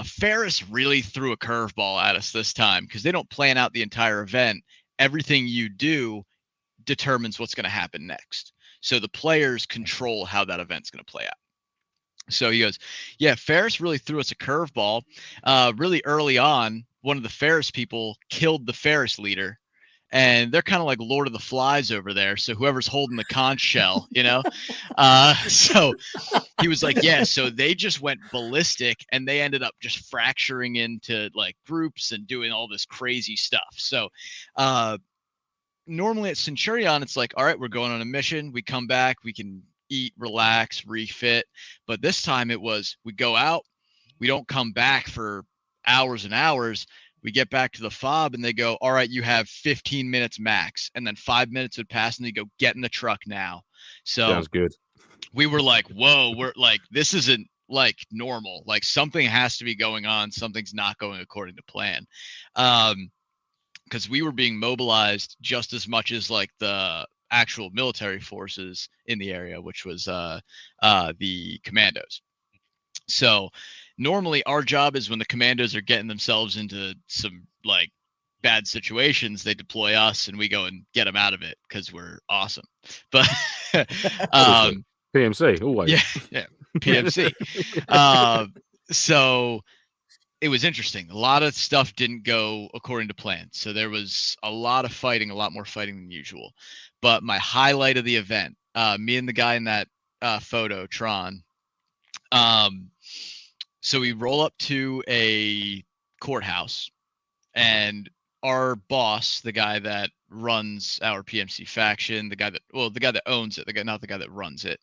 S4: Ferris really threw a curveball at us this time because they don't plan out the entire event. Everything you do determines what's going to happen next. So the players control how that event's going to play out. So he goes, yeah, Ferris really threw us a curveball. Really early on, one of the Ferris people killed the Ferris leader. And they're kind of like Lord of the Flies over there. So whoever's holding the conch shell, so he was like, yeah, so they just went ballistic and they ended up just fracturing into like groups and doing all this crazy stuff. So normally at Centurion, it's like, all right, we're going on a mission. We come back, we can eat, relax, refit. But this time it was, we go out, we don't come back for hours and hours. We get back to the fob and they go, all right, you have 15 minutes max. And then 5 minutes would pass and they go, get in the truck now. So
S3: sounds good.
S4: We were like, whoa, we're like, this isn't like normal. Like something has to be going on. Something's not going according to plan. Because we were being mobilized just as much as like the actual military forces in the area, which was the commandos. So normally our job is when the commandos are getting themselves into some like bad situations, they deploy us and we go and get them out of it because we're awesome. But
S3: PMC always.
S4: Yeah, PMC. So it was interesting. A lot of stuff didn't go according to plan. So there was a lot of fighting, a lot more fighting than usual. But my highlight of the event me and the guy in that photo, Tron. So we roll up to a courthouse, and our boss, the guy that runs our PMC faction, the guy that owns it, not the guy that runs it,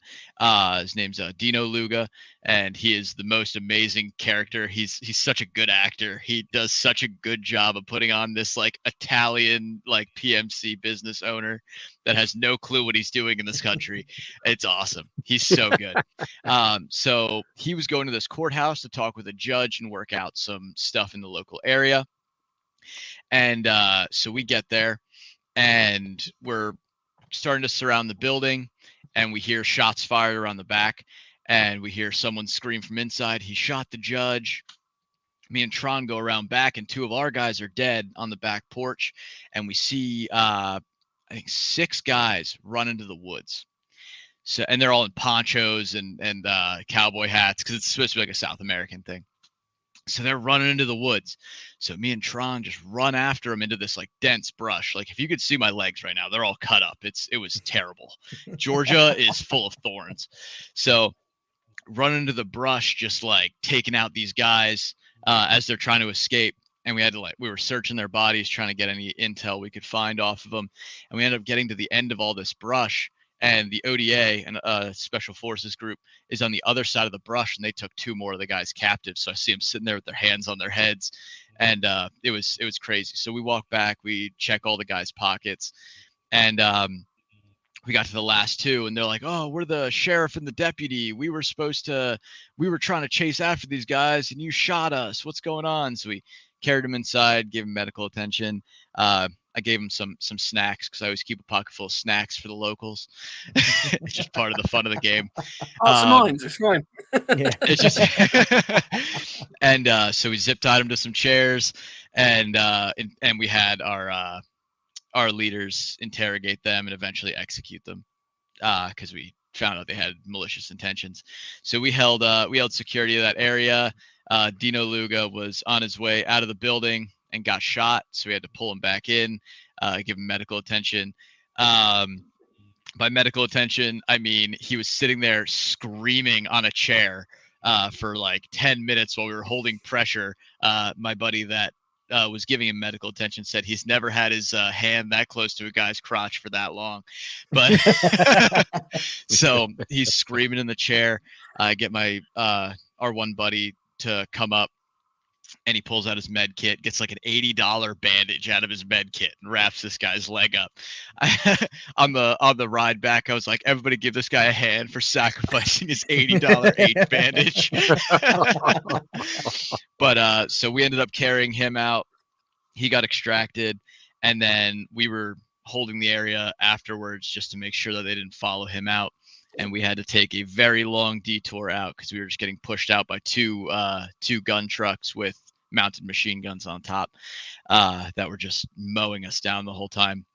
S4: his name's Dino Luga, and he is the most amazing character. He's such a good actor. He does such a good job of putting on this like Italian like PMC business owner that has no clue what he's doing in this country. It's awesome. He's so good. So he was going to this courthouse to talk with a judge and work out some stuff in the local area. And so we get there, and we're starting to surround the building, and we hear shots fired around the back, and we hear someone scream from inside, "He shot the judge." Me and Tron go around back, and 2 of our guys are dead on the back porch, and we see I think 6 guys run into the woods. So, and they're all in ponchos and cowboy hats, because it's supposed to be like a South American thing. So they're running into the woods. So me and Tron just run after them into this like dense brush. Like if you could see my legs right now, they're all cut up. It was terrible. Georgia is full of thorns. So run into the brush, just like taking out these guys as they're trying to escape. And we were searching their bodies, trying to get any intel we could find off of them. And we ended up getting to the end of all this brush. And the ODA and Special Forces group is on the other side of the brush, and they took 2 more of the guys captive. So I see them sitting there with their hands on their heads, and it was crazy. So we walk back, we check all the guys' pockets, and we got to the last 2, and they're like, "Oh, we're the sheriff and the deputy. We were trying to chase after these guys, and you shot us. What's going on?" So we carried him inside, gave him medical attention. I gave him some snacks, because I always keep a pocket full of snacks for the locals. It's just part of the fun of the game.
S2: It's fine.
S1: Yeah.
S4: It's just and so we zip tied him to some chairs, and we had our leaders interrogate them and eventually execute them, because we found out they had malicious intentions. So we held security of that area. Dino Luga was on his way out of the building and got shot, so we had to pull him back in, give him medical attention. By medical attention, I mean he was sitting there screaming on a chair for like 10 minutes while we were holding pressure. My buddy that was giving him medical attention said he's never had his hand that close to a guy's crotch for that long. But so he's screaming in the chair. I get my our one buddy to come up, and he pulls out his med kit, gets like an $80 bandage out of his med kit, and wraps this guy's leg up. On the ride back, I was like, "Everybody give this guy a hand for sacrificing his $80 H bandage." But so we ended up carrying him out. He got extracted, and then we were holding the area afterwards just to make sure that they didn't follow him out. And we had to take a very long detour out, because we were just getting pushed out by two gun trucks with mounted machine guns on top that were just mowing us down the whole time.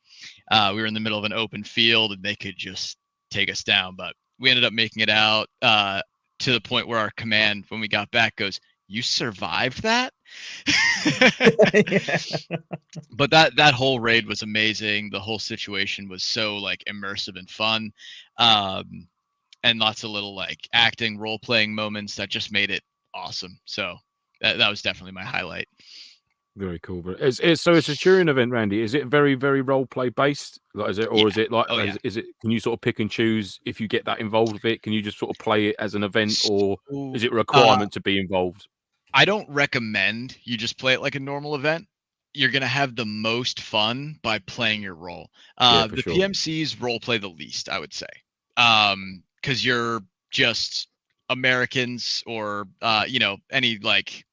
S4: We were in the middle of an open field, and they could just take us down. But we ended up making it out to the point where our command, when we got back, goes, "You survived that?" But that whole raid was amazing. The whole situation was so like immersive and fun. And lots of little like acting, role-playing moments that just made it awesome. So that was definitely my highlight.
S3: Very cool. But it's a Centurion event, Randy. Is it very, very role-play based? Like, is it like, is it? Can you sort of pick and choose if you get that involved with it? Can you just sort of play it as an event, or is it a requirement to be involved?
S4: I don't recommend you just play it like a normal event. You're going to have the most fun by playing your role. The sure. PMCs role play the least, I would say. Because you're just Americans, or any like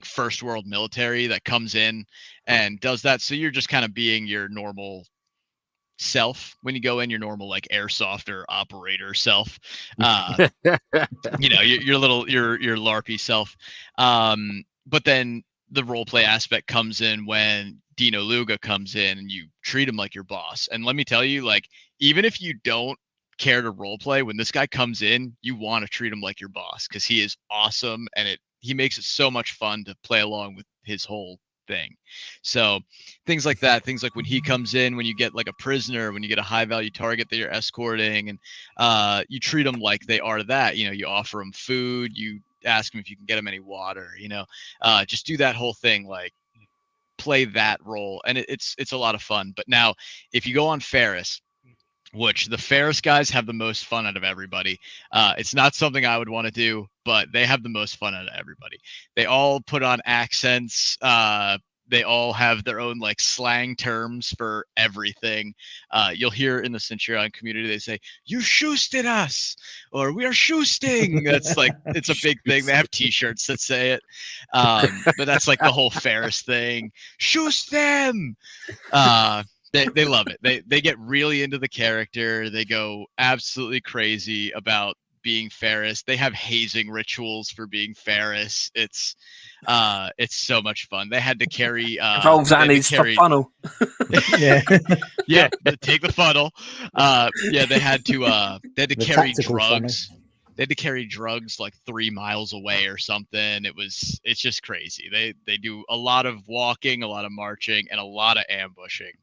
S4: first world military that comes in and does that. So you're just kind of being your normal self when you go in, your normal like airsoft or operator self. Your LARPy self. But then the role play aspect comes in when Dino Luga comes in, and you treat him like your boss. And let me tell you, like, even if you don't care to role play, when this guy comes in, you want to treat him like your boss, because he is awesome, and he makes it so much fun to play along with his whole thing. So things like that, things like when he comes in, when you get like a prisoner, when you get a high value target that you're escorting, and you treat them like they are that, you know, you offer them food, you ask them if you can get them any water, you know, just do that whole thing, like play that role. And it's a lot of fun. But now if you go on Ferris, which the Ferris guys have the most fun out of everybody. It's not something I would want to do, but they have the most fun out of everybody. They all put on accents. They all have their own like slang terms for everything. You'll hear in the Centurion community, they say, "You shoosted us," or "We are shoosting." That's like, it's a big thing. They have t-shirts that say it. But that's like the whole Ferris thing. Shoost them. They love it. They get really into the character. They go absolutely crazy about being Ferris. They have hazing rituals for being Ferris. It's so much fun. They had to carry
S2: involves Annie's the funnel.
S4: yeah, take the funnel. Yeah, they had to carry drugs. Funnel. They had to carry drugs like 3 miles away or something. It's just crazy. They do a lot of walking, a lot of marching, and a lot of ambushing.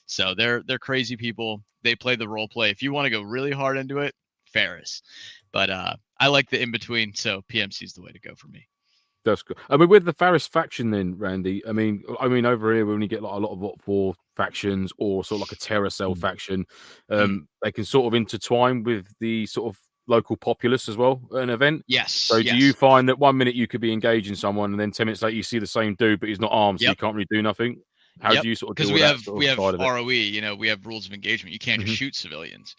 S4: So they're crazy people. They play the role play. If you want to go really hard into it, Ferris. But I like the in between, so PMC is the way to go for me.
S3: That's good. I mean, with the Ferris faction, then Randy. I mean, over here when you get like a lot of war factions or sort of like a terror cell faction, they can sort of intertwine with the sort of local populace as well at an event.
S4: Yes.
S3: So do you find that 1 minute you could be engaging someone, and then 10 minutes later you see the same dude, but he's not armed, so you can't really do nothing? How do you sort of deal with that? Because
S4: we have ROE, you know, we have rules of engagement. You can't just shoot civilians.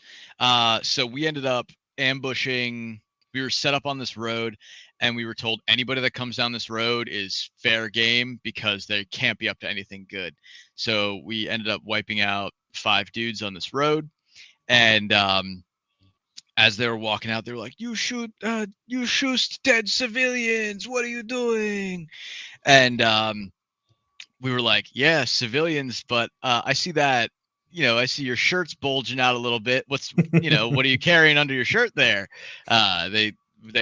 S4: So we ended up ambushing. We were set up on this road, and we were told anybody that comes down this road is fair game because they can't be up to anything good. So we ended up wiping out 5 dudes on this road, and as they were walking out, they were like, you shoot dead civilians. What are you doing? And we were like, yeah, civilians, but I see that, you know, I see your shirt's bulging out a little bit. What are you carrying under your shirt there? They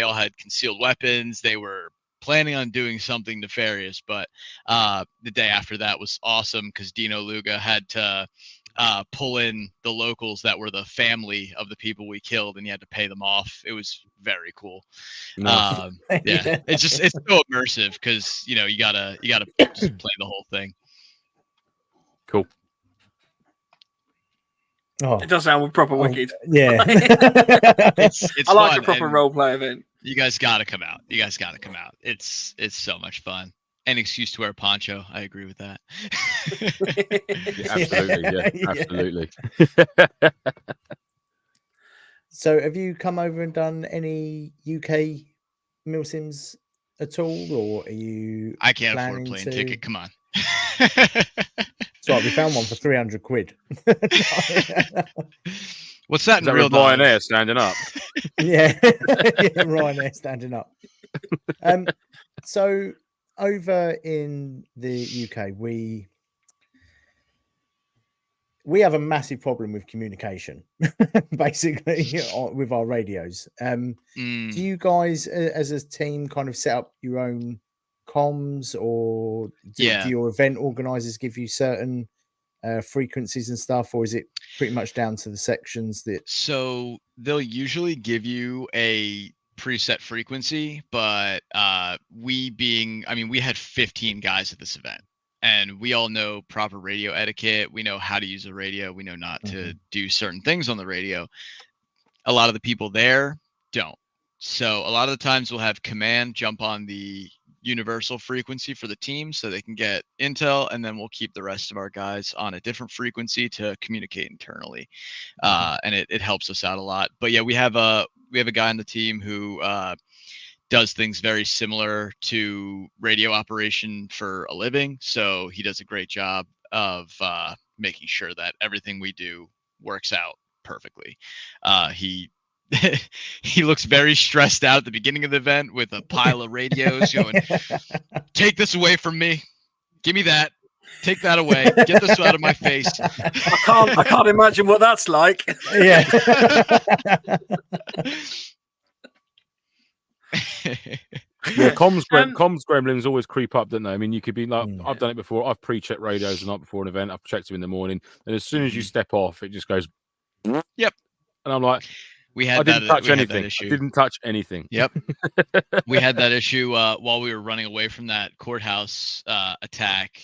S4: all had concealed weapons. They were planning on doing something nefarious, but the day after that was awesome because Dino Luga had to pull in the locals that were the family of the people we killed, and you had to pay them off. It was very cool. Yeah, it's so immersive because you gotta just play the whole thing.
S3: Cool.
S2: Oh. It does sound proper wicked.
S1: Yeah.
S4: it's
S2: I like
S4: fun,
S2: a proper role play event.
S4: You guys gotta come out. It's so much fun. An excuse to wear a poncho. I agree with that.
S3: Absolutely.
S1: So have you come over and done any UK MilSims at all, or are you?
S4: I can't afford a plane ticket. Come on.
S1: So we found one for 300 quid.
S4: What's that in real
S3: Ryanair standing up?
S1: Yeah, Ryanair standing up. So over in the UK, we have a massive problem with communication, basically, with our radios. Do you guys, as a team, kind of set up your own comms, or do your event organizers give you certain frequencies and stuff, or is it pretty much down to the sections that?
S4: So they'll usually give you a preset frequency, but we had 15 guys at this event, and we all know proper radio etiquette. We know how to use a radio. We know not to do certain things on the radio. A lot of the people there don't. So a lot of the times we'll have command jump on the universal frequency for the team so they can get intel, and then we'll keep the rest of our guys on a different frequency to communicate internally. And it helps us out a lot. But yeah, we have a guy on the team who does things very similar to radio operation for a living. So he does a great job of making sure that everything we do works out perfectly. He looks very stressed out at the beginning of the event with a pile of radios going, take this away from me. Give me that. Take that away. Get this out of my face.
S2: I can't imagine what that's like.
S1: Yeah.
S3: Yeah, comms gremlins always creep up, don't they? I mean, you could be like, I've done it before. I've pre-checked radios the night before an event. I've checked them in the morning, and as soon as you step off, it just goes.
S4: Yep.
S3: And I'm like, I didn't touch anything. I didn't touch anything.
S4: Yep. We had that issue while we were running away from that courthouse attack.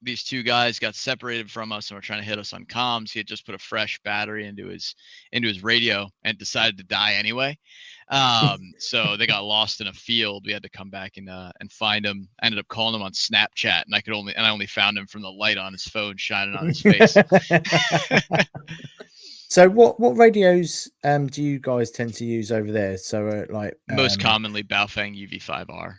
S4: These two guys got separated from us and were trying to hit us on comms. He had just put a fresh battery into his radio and decided to die anyway. So they got lost in a field. We had to come back and find him. I ended up calling him on Snapchat, and I only found him from the light on his phone shining on his face.
S1: So what radios do you guys tend to use over there? So
S4: most commonly Baofeng UV5R.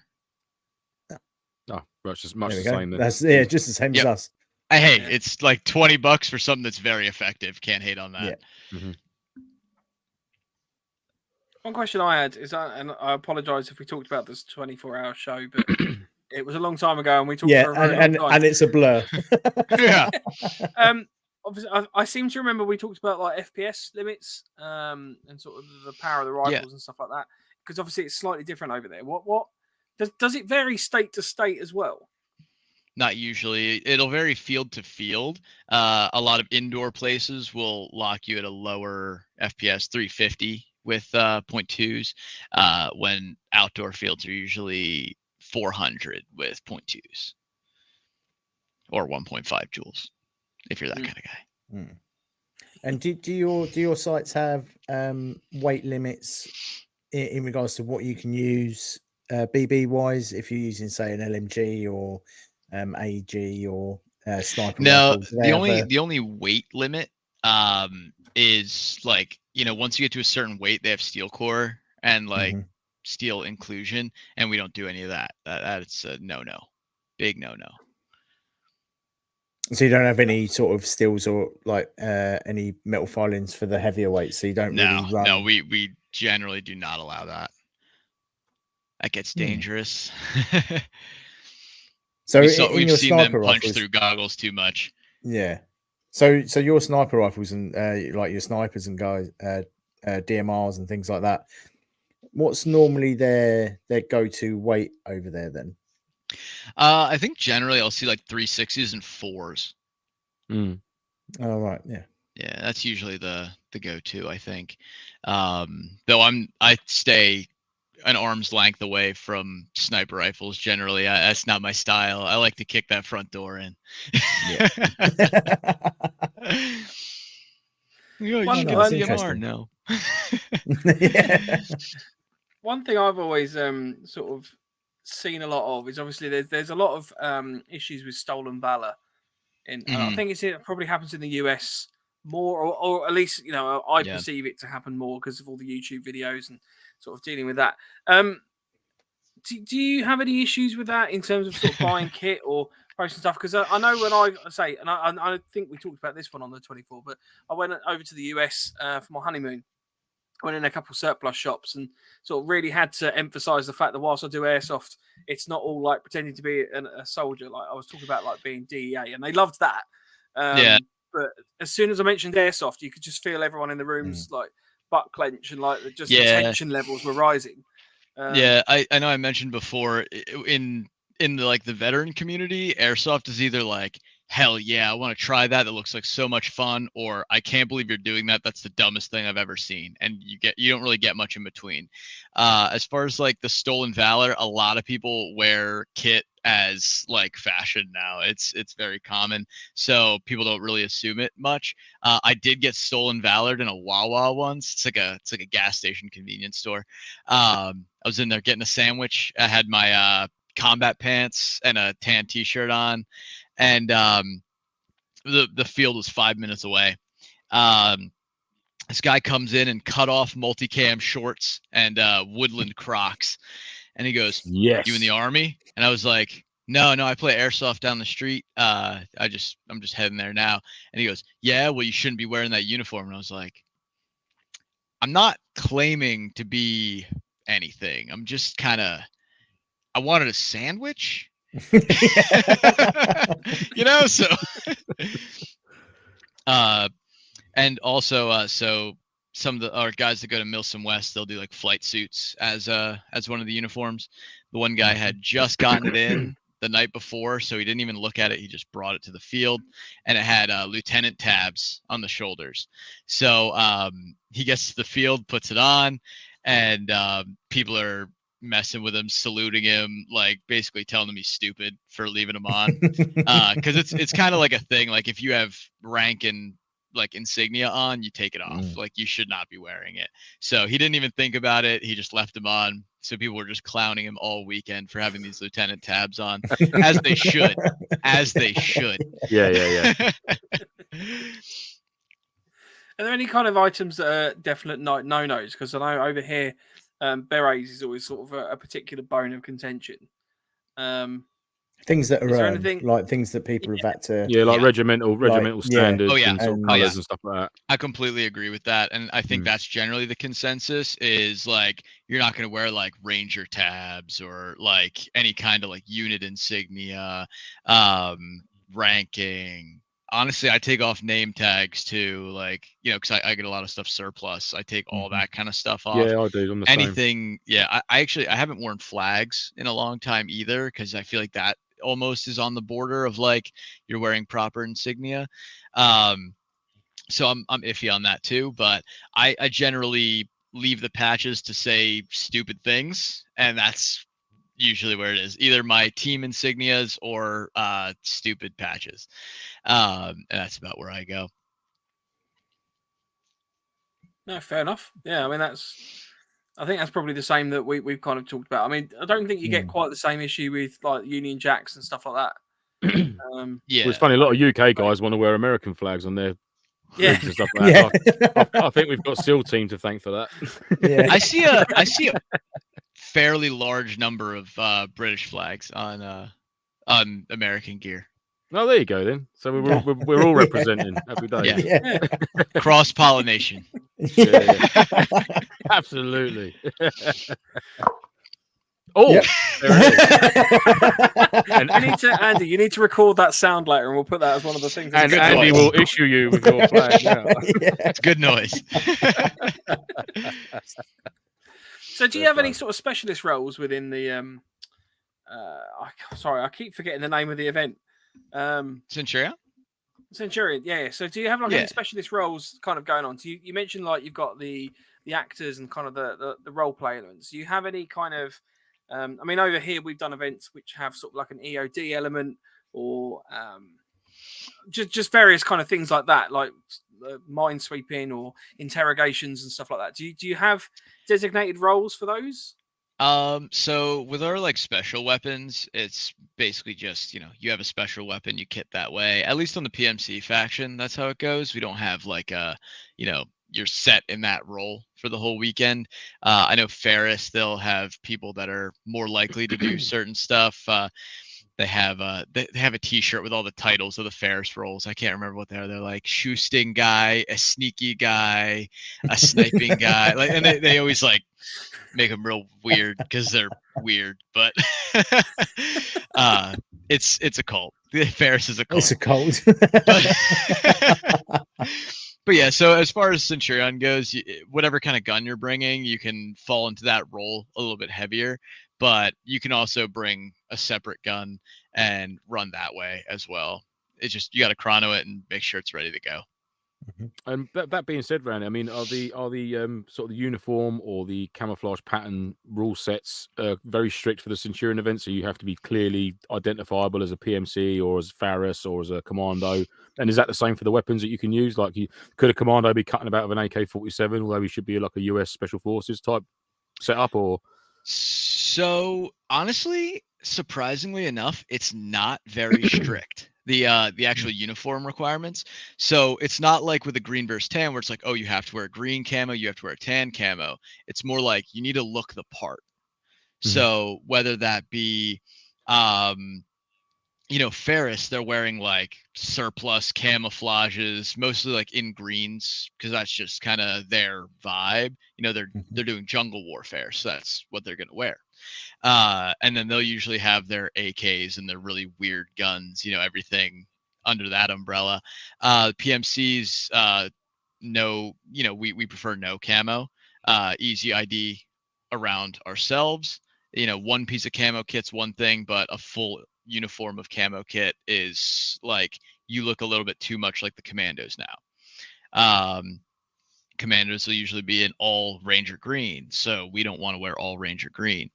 S3: Oh, much the same.
S1: That's just the same as us.
S4: Hey, it's like $20 for something that's very effective. Can't hate on that.
S1: Yeah.
S3: Mm-hmm.
S2: One question I had is, and I apologize if we talked about this 24-hour show, but it was a long time ago, and we talked for a very long time.
S1: And it's a blur.
S4: Yeah.
S2: Obviously, I seem to remember we talked about like FPS limits and sort of the power of the rifles and stuff like that, because obviously it's slightly different over there. What does it vary state to state as well?
S4: Not usually. It'll vary field to field. A lot of indoor places will lock you at a lower FPS 350 with 0.2s, when outdoor fields are usually 400 with 0.2s or 1.5 joules. If you're that kind of guy.
S1: And do your sites have weight limits in regards to what you can use BB wise if you're using, say, an LMG or AG or sniper?
S4: No,
S1: rifles?
S4: the only weight limit is like, once you get to a certain weight, they have steel core and like steel inclusion, and we don't do any of that. That's a no-no, big no-no.
S1: So you don't have any sort of steels or like any metal filings for the heavier weights. So you don't really run.
S4: No, we generally do not allow that. That gets dangerous.
S1: So
S4: we've seen them punch through goggles too much.
S1: Yeah. So your sniper rifles and like your snipers and guys, DMRs and things like that. What's normally their go-to weight over there then?
S4: I think generally I'll see like 3.6s and 4s.
S1: Oh, right. Yeah.
S4: Yeah, that's usually the go-to, I think. Though I stay an arm's length away from sniper rifles generally. That's not my style. I like to kick that front door in.
S1: Yeah.
S4: You can DMR now.
S1: Yeah.
S2: One thing I've always sort of seen a lot of is obviously there's a lot of issues with stolen Valor, and I think it probably happens in the US more, or at least I perceive it to happen more because of all the YouTube videos and sort of dealing with that. Do you have any issues with that in terms of sort of buying kit or posting stuff? Because I know when I say, and I think we talked about this one on the 24th, but I went over to the US for my honeymoon. Went in a couple of surplus shops and sort of really had to emphasize the fact that whilst I do airsoft, it's not all like pretending to be a soldier. Like I was talking about, like being DEA, and they loved that. But as soon as I mentioned airsoft, you could just feel everyone in the rooms like butt clench and like just the tension levels were rising.
S4: I know I mentioned before in the veteran community, airsoft is either like, hell yeah, I want to try that. That looks like so much fun. Or I can't believe you're doing that. That's the dumbest thing I've ever seen. And you don't really get much in between. As far as like the stolen Valor, a lot of people wear kit as like fashion now. It's very common. So people don't really assume it much. I did get stolen Valor in a Wawa once. It's like a gas station convenience store. I was in there getting a sandwich. I had my combat pants and a tan t-shirt on. And the field was 5 minutes away. This guy comes in and cut off multicam shorts and woodland Crocs, and he goes,
S3: "Yes,
S4: you in the Army?" And I was like, "No, I play airsoft down the street. I'm just heading there now." And he goes, "Yeah, well, you shouldn't be wearing that uniform." And I was like, "I'm not claiming to be anything. I'm just I wanted a sandwich." So and also so some of our guys that go to MilSim West, they'll do like flight suits as one of the uniforms. The one guy had just gotten it in the night before, so he didn't even look at it. He just brought it to the field, and it had lieutenant tabs on the shoulders. So he gets to the field, puts it on, and people are messing with him, saluting him, like basically telling him he's stupid for leaving him on. Because it's kind of like a thing. Like if you have rank and like insignia on, you take it off. Like you should not be wearing it. So he didn't even think about it. He just left him on. So people were just clowning him all weekend for having these lieutenant tabs on, as they should, as they should.
S3: Yeah.
S2: Are there any kind of items that are definite no-nos? Because I know over here, berets is always sort of a particular bone of contention.
S1: Things that are
S2: anything...
S1: like things that people have had to
S3: regimental standards and
S4: and
S3: colors and stuff like that.
S4: I completely agree with that, and I think that's generally the consensus is like you're not going to wear like ranger tabs or like any kind of like unit insignia, ranking. Honestly, I take off name tags too, like, you know, because I get a lot of stuff surplus. I take all that kind of stuff off.
S3: Yeah, I do. I'm the
S4: Anything, same. Yeah. I haven't worn flags in a long time either, because I feel like that almost is on the border of like you're wearing proper insignia. So I'm iffy on that too. But I generally leave the patches to say stupid things, and that's usually where it is, either my team insignias or stupid patches, and that's about where I go.
S2: No, fair enough. Yeah, I mean I think that's probably the same that we've kind of talked about. I mean, I don't think you get quite the same issue with like Union Jacks and stuff like that.
S3: Well, it's funny, a lot of UK guys want to wear American flags on their and stuff like that. I think we've got SEAL team to thank for that.
S4: I see a fairly large number of British flags on American gear.
S3: Oh, there you go then. So we're all representing every day.
S4: Yeah. Cross pollination.
S3: Absolutely. There it is.
S2: And Andy, you need to record that sound later, and we'll put that as one of the things.
S3: And Andy will issue you with your flag.
S4: It's good noise.
S2: So, do you have any sort of specialist roles within the? Sorry, I keep forgetting the name of the event.
S4: Centurion.
S2: Yeah. So, do you have like any specialist roles kind of going on? So, you mentioned like you've got the actors and kind of the role play elements. Do you have any kind of? I mean, over here we've done events which have sort of like an EOD element, or just various kind of things like that, like mine sweeping or interrogations and stuff like that. Do you have designated roles for those?
S4: So with our like special weapons, it's basically just, you know, you have a special weapon, you kit that way. At least on the PMC faction, that's how it goes. We don't have like you're set in that role for the whole weekend. I know Ferris, they'll have people that are more likely to do certain stuff. They have a T-shirt with all the titles of the Ferris roles. I can't remember what they are. They're like shoesting guy, a sneaky guy, a sniping guy. Like, and they always like make them real weird because they're weird. But it's a cult. Ferris is a cult.
S1: It's a cult.
S4: But yeah, so as far as Centurion goes, whatever kind of gun you're bringing, you can fall into that role a little bit heavier. But you can also bring a separate gun and run that way as well. It's just you got to chrono it and make sure it's ready to go.
S3: And that being said, Randy, I mean, are the sort of the uniform or the camouflage pattern rule sets very strict for the Centurion event? So you have to be clearly identifiable as a PMC or as Ferris or as a commando. And is that the same for the weapons that you can use? Like, could a commando be cutting about with an AK-47, although he should be like a US Special Forces type setup? Or
S4: so honestly, surprisingly enough, it's not very strict. The actual uniform requirements. So it's not like with a green versus tan where it's like, oh, you have to wear a green camo, you have to wear a tan camo. It's more like you need to look the part. So whether that be Ferris, they're wearing like surplus camouflages, mostly like in greens, because that's just kind of their vibe. They're doing jungle warfare, so that's what they're gonna wear. And then they'll usually have their AKs and their really weird guns, everything under that umbrella. PMCs, no, we prefer no camo, easy ID around ourselves. One piece of camo kit's one thing, but a full uniform of camo kit is like, you look a little bit too much like the commandos now. Commandos will usually be in all Ranger green, so we don't want to wear all Ranger green.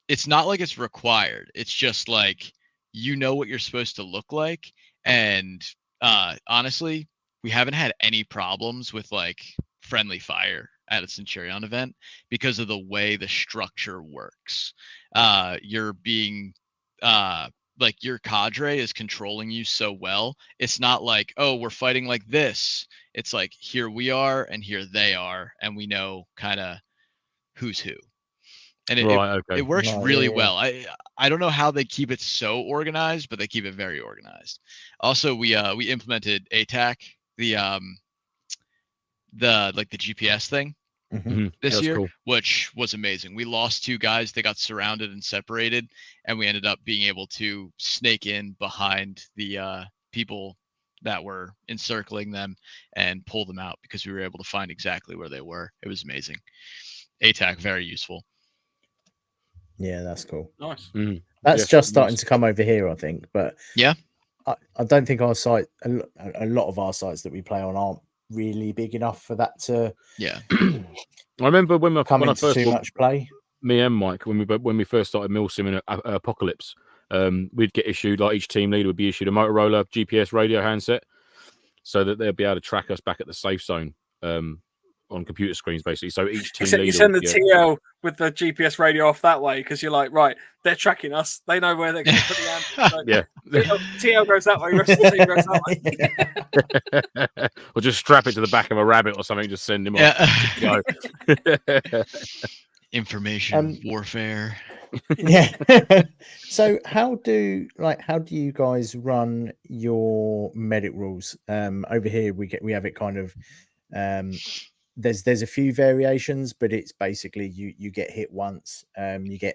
S4: It's not like it's required. It's just like, what you're supposed to look like. And honestly, we haven't had any problems with like friendly fire at a Centurion event because of the way the structure works. You're being like, your cadre is controlling you so well. It's not like, oh, we're fighting like this. It's like, here we are and here they are, and we know kind of who's who. And it works really well. I don't know how they keep it so organized, but they keep it very organized. Also, we implemented ATAC, the GPS thing this year, cool. Which was amazing. We lost 2 guys. They got surrounded and separated, and we ended up being able to snake in behind the people that were encircling them and pull them out because we were able to find exactly where they were. It was amazing. ATAC, very useful.
S1: Yeah, that's cool.
S2: Nice.
S1: That's just starting to come over here, I think. But
S4: yeah,
S1: I don't think our site, a lot of our sites that we play on, aren't really big enough for that to.
S4: Yeah.
S3: I remember when I first
S1: too much play.
S3: Me and Mike, when we first started MilSim and Apocalypse, we'd get issued, like each team leader would be issued a Motorola GPS radio handset, so that they'll be able to track us back at the safe zone. On computer screens, basically. So each team leader,
S2: you send the TL with the GPS radio off that way because you're like, right, they're tracking us. They know where they're going to put the amp. So
S3: yeah,
S2: TL goes that way. Rest of the team goes that way.
S3: Or just strap it to the back of a rabbit or something. Just send him off.
S4: Information warfare.
S1: Yeah. So how do you guys run your medic rules? Over here we have it kind of. There's a few variations, but it's basically you get hit once. You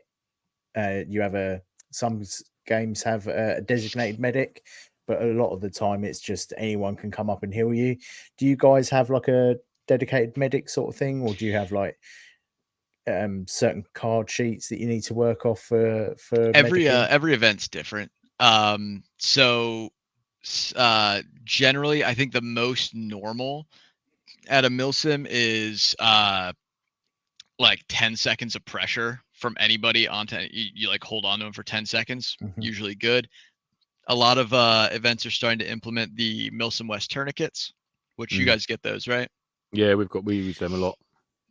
S1: have some games have a designated medic, but a lot of the time it's just anyone can come up and heal you. Do you guys have like a dedicated medic sort of thing, or do you have like certain card sheets that you need to work off for
S4: every event's different? So generally, I think the most normal at a MilSim is like 10 seconds of pressure from anybody onto you like hold on to them for 10 seconds. Usually good. A lot of events are starting to implement the MilSim West tourniquets, which you guys get those, right?
S3: Yeah, we use them a lot.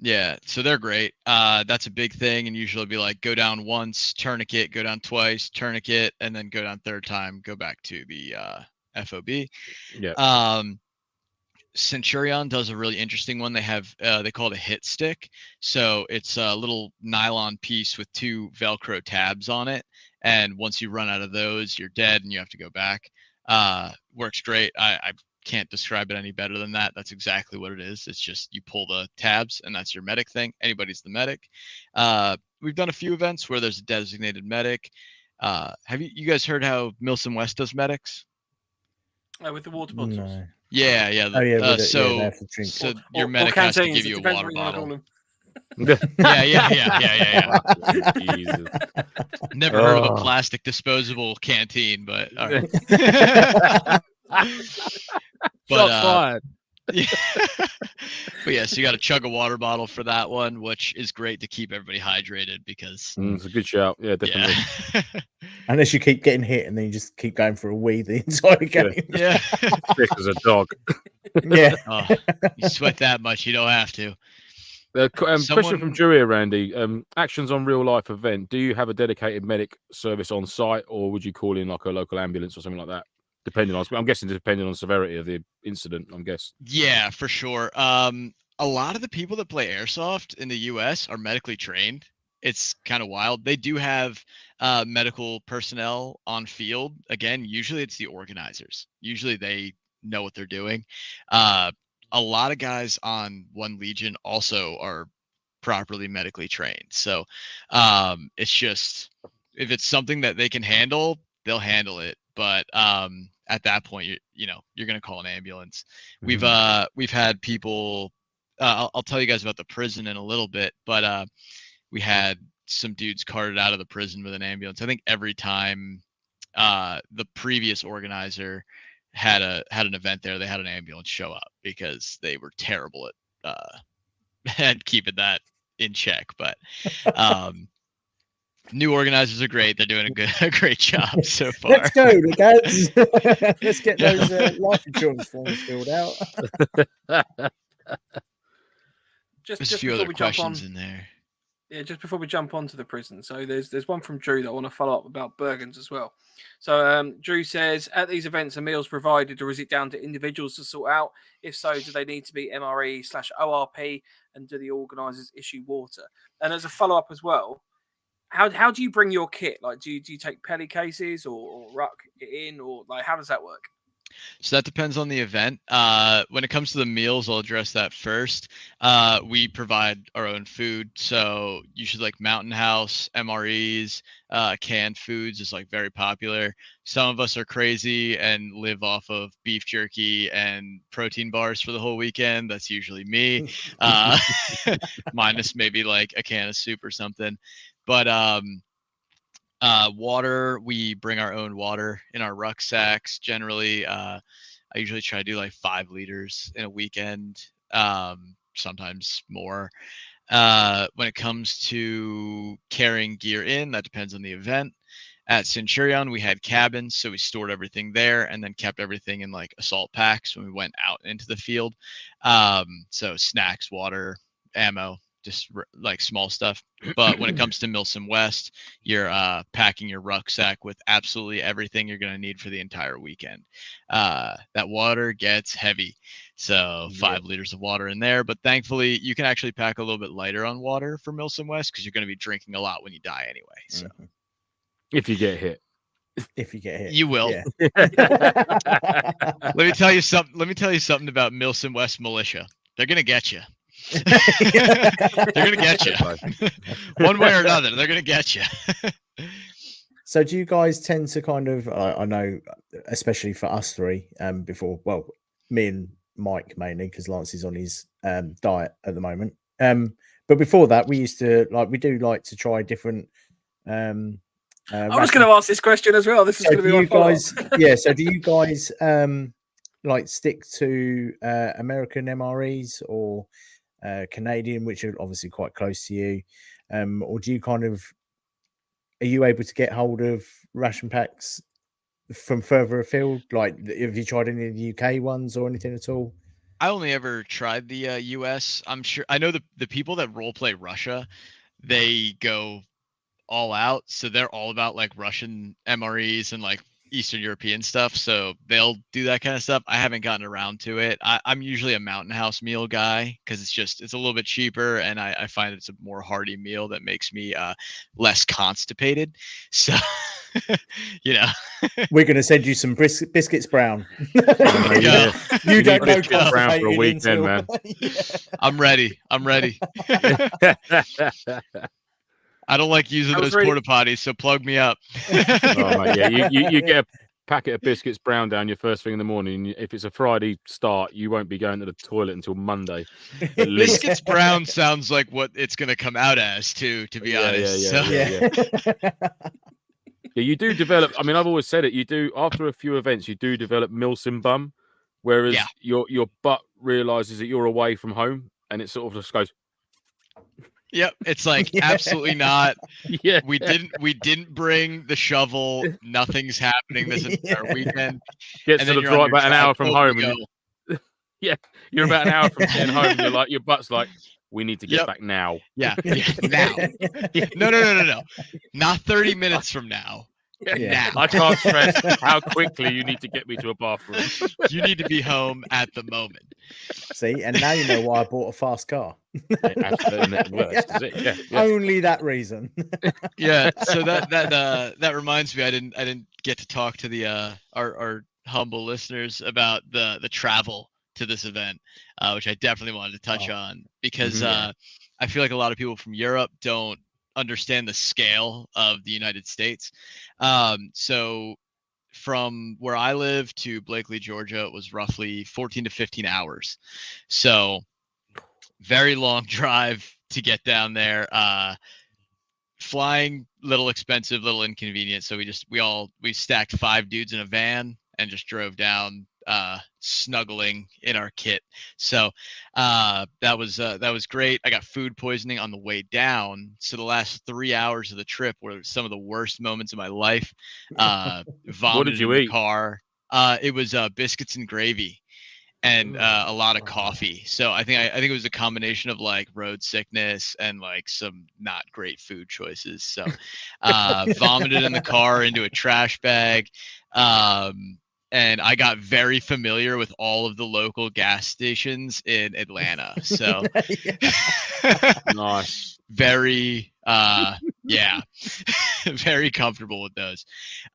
S4: Yeah, so they're great. That's a big thing, and usually be like go down once, tourniquet, go down twice, tourniquet, and then go down third time, go back to the FOB.
S3: Yeah.
S4: Centurion does a really interesting one. They have they call it a hit stick. So it's a little nylon piece with 2 Velcro tabs on it. And once you run out of those, you're dead and you have to go back. Works great. I can't describe it any better than that. That's exactly what it is. It's just you pull the tabs and that's your medic thing. Anybody's the medic. We've done a few events where there's a designated medic. Have you guys heard how MilSim West does medics?
S2: With the water bottles.
S1: No.
S4: Yeah. So your medic has to give you a water bottle. Yeah.
S3: Jesus.
S4: Never heard of a plastic disposable canteen, but all right.
S3: But
S4: yeah, so you got to chug a water bottle for that one, which is great to keep everybody hydrated because
S3: it's a good shout. Yeah, definitely.
S4: Yeah.
S1: Unless you keep getting hit and then you just keep going for a wee the entire game.
S4: Yeah.
S3: Thick as a dog.
S1: Yeah.
S4: You sweat that much, you don't have to.
S3: Question from Drew here, Randy. Actions on real life event. Do you have a dedicated medic service on site, or would you call in like a local ambulance or something like that? I'm guessing depending on severity of the incident, I'm guessing.
S4: Yeah, for sure. A lot of the people that play airsoft in the US are medically trained. It's kind of wild. They do have medical personnel on field. Again, usually it's the organizers. Usually they know what they're doing. A lot of guys on One Legion also are properly medically trained. So it's just, if it's something that they can handle, they'll handle it. But at that point, you're going to call an ambulance. We've had people. I'll tell you guys about the prison in a little bit, but we had some dudes carted out of the prison with an ambulance. I think every time the previous organizer had an event there, they had an ambulance show up because they were terrible at keeping that in check. But new organizers are great. They're doing a great job so far.
S1: Let's go, guys. Let's get those life insurance forms filled out.
S4: There's a few other questions in there.
S2: Yeah, just before we jump onto the prison. So there's one from Drew that I want to follow up about Bergen's as well. So Drew says, at these events, are meals provided, or is it down to individuals to sort out? If so, do they need to be MRE/ORP, and do the organisers issue water? And as a follow up as well, how do you bring your kit? Like, do you take pelly cases or ruck it in, or like how does that work?
S4: So that depends on the event. When it comes to the meals, I'll address that first. We provide our own food. So usually like Mountain House, MREs, canned foods is like very popular. Some of us are crazy and live off of beef jerky and protein bars for the whole weekend. That's usually me. Minus maybe like a can of soup or something. But water, we bring our own water in our rucksacks. Generally, I usually try to do like 5 liters in a weekend, sometimes more. When it comes to carrying gear in, that depends on the event. At Centurion, we had cabins, so we stored everything there and then kept everything in like assault packs when we went out into the field. So snacks, water, ammo, just like small stuff. But when it comes to MilSim West, you're packing your rucksack with absolutely everything you're going to need for the entire weekend. That water gets heavy, so 5 liters of water in there. But thankfully, you can actually pack a little bit lighter on water for MilSim West because you're going to be drinking a lot when you die anyway. So
S3: if you get hit.
S1: If you get hit,
S4: you will.
S1: Yeah.
S4: Let me tell you something about MilSim West militia. They're going to get you. They're gonna get you one way or another. They're gonna get you.
S1: So do you guys tend to kind of I know especially for us three before, well, me and Mike mainly because Lance is on his diet at the moment, but before that we used to like to try different
S2: I was going to ask this question as well. This is going to be my
S1: guys so do you guys like stick to American MREs or Canadian, which are obviously quite close to you, or do you are you able to get hold of ration packs from further afield? Like, have you tried any of the UK ones or anything at all?
S4: I only ever tried the US. I'm sure I know the people that roleplay Russia, they go all out, so they're all about like Russian MREs and like Eastern European stuff, so they'll do that kind of stuff. I haven't gotten around to it. I'm usually a Mountain House meal guy because it's a little bit cheaper, and I find it's a more hearty meal that makes me less constipated. So
S1: we're going to send you some biscuits brown.
S4: You
S1: don't know
S3: biscuits brown for a weekend, man.
S4: I'm ready. I don't like using those porta potties, so plug me up.
S3: You get a packet of biscuits brown down your first thing in the morning. If it's a Friday start, you won't be going to the toilet until Monday.
S4: Biscuits brown sounds like what it's going to come out as, too, to be honest.
S3: Yeah, you do develop. I mean, I've always said it. You do after a few events, you do develop MilSim bum, whereas your butt realizes that you're away from home, and it sort of just goes.
S4: Yep, it's like absolutely not.
S3: Yeah,
S4: we didn't bring the shovel. Nothing's happening this entire weekend.
S3: Gets to the drive about an hour from home. You're about an hour from getting home. You're like, your butt's like, we need to get back now.
S4: Yeah, now. No. Not 30 minutes from now. Now.
S3: I can't stress how quickly you need to get me to a bathroom.
S4: You need to be home at the moment.
S1: See, and now you know why I bought a fast car.
S3: Absolutely worst, is it? Yeah.
S1: Only that reason.
S4: Yeah. So that reminds me, I didn't get to talk to the our humble listeners about the travel to this event, which I definitely wanted to touch on because I feel like a lot of people from Europe don't understand the scale of the United States. So from where I live to Blakely, Georgia, was roughly 14 to 15 hours. So very long drive to get down there. Flying, little expensive, little inconvenient. So we stacked 5 dudes in a van and just drove down, snuggling in our kit. So that was great. I got food poisoning on the way down. So the last 3 hours of the trip were some of the worst moments of my life. Vomited
S3: you
S4: in the
S3: eat?
S4: car. It was biscuits and gravy. And a lot of coffee. So I think it was a combination of like road sickness and like some not great food choices. So vomited in the car into a trash bag. And I got very familiar with all of the local gas stations in Atlanta. So
S3: Nice.
S4: very very comfortable with those.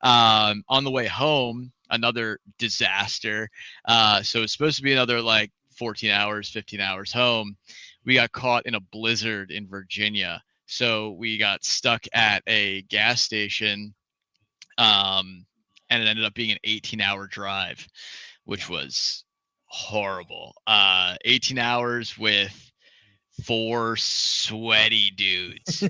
S4: On the way home, another disaster. So it's supposed to be another like 14 hours, 15 hours home. We got caught in a blizzard in Virginia. So we got stuck at a gas station. And it ended up being an 18-hour drive, which was horrible. 18 hours with 4 sweaty dudes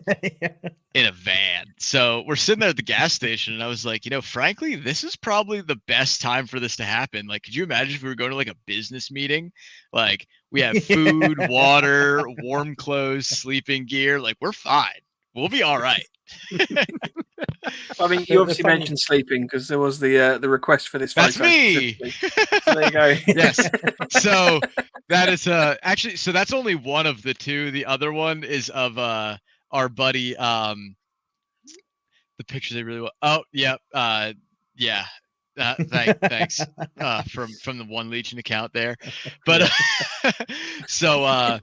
S4: in a van. So we're sitting there at the gas station, and I was like, frankly, this is probably the best time for this to happen. Like, could you imagine if we were going to like a business meeting? Like, we have food, water, warm clothes, sleeping gear. Like, we're fine. We'll be all right.
S2: I mean, you obviously mentioned sleeping because there was the request for this photo.
S4: That's me.
S2: So there you go.
S4: Yes. So that is actually, so that's only one of the 2. The other one is of our buddy. The picture they really want. Oh, yeah. Yeah. Thanks from the One Legion account there. But so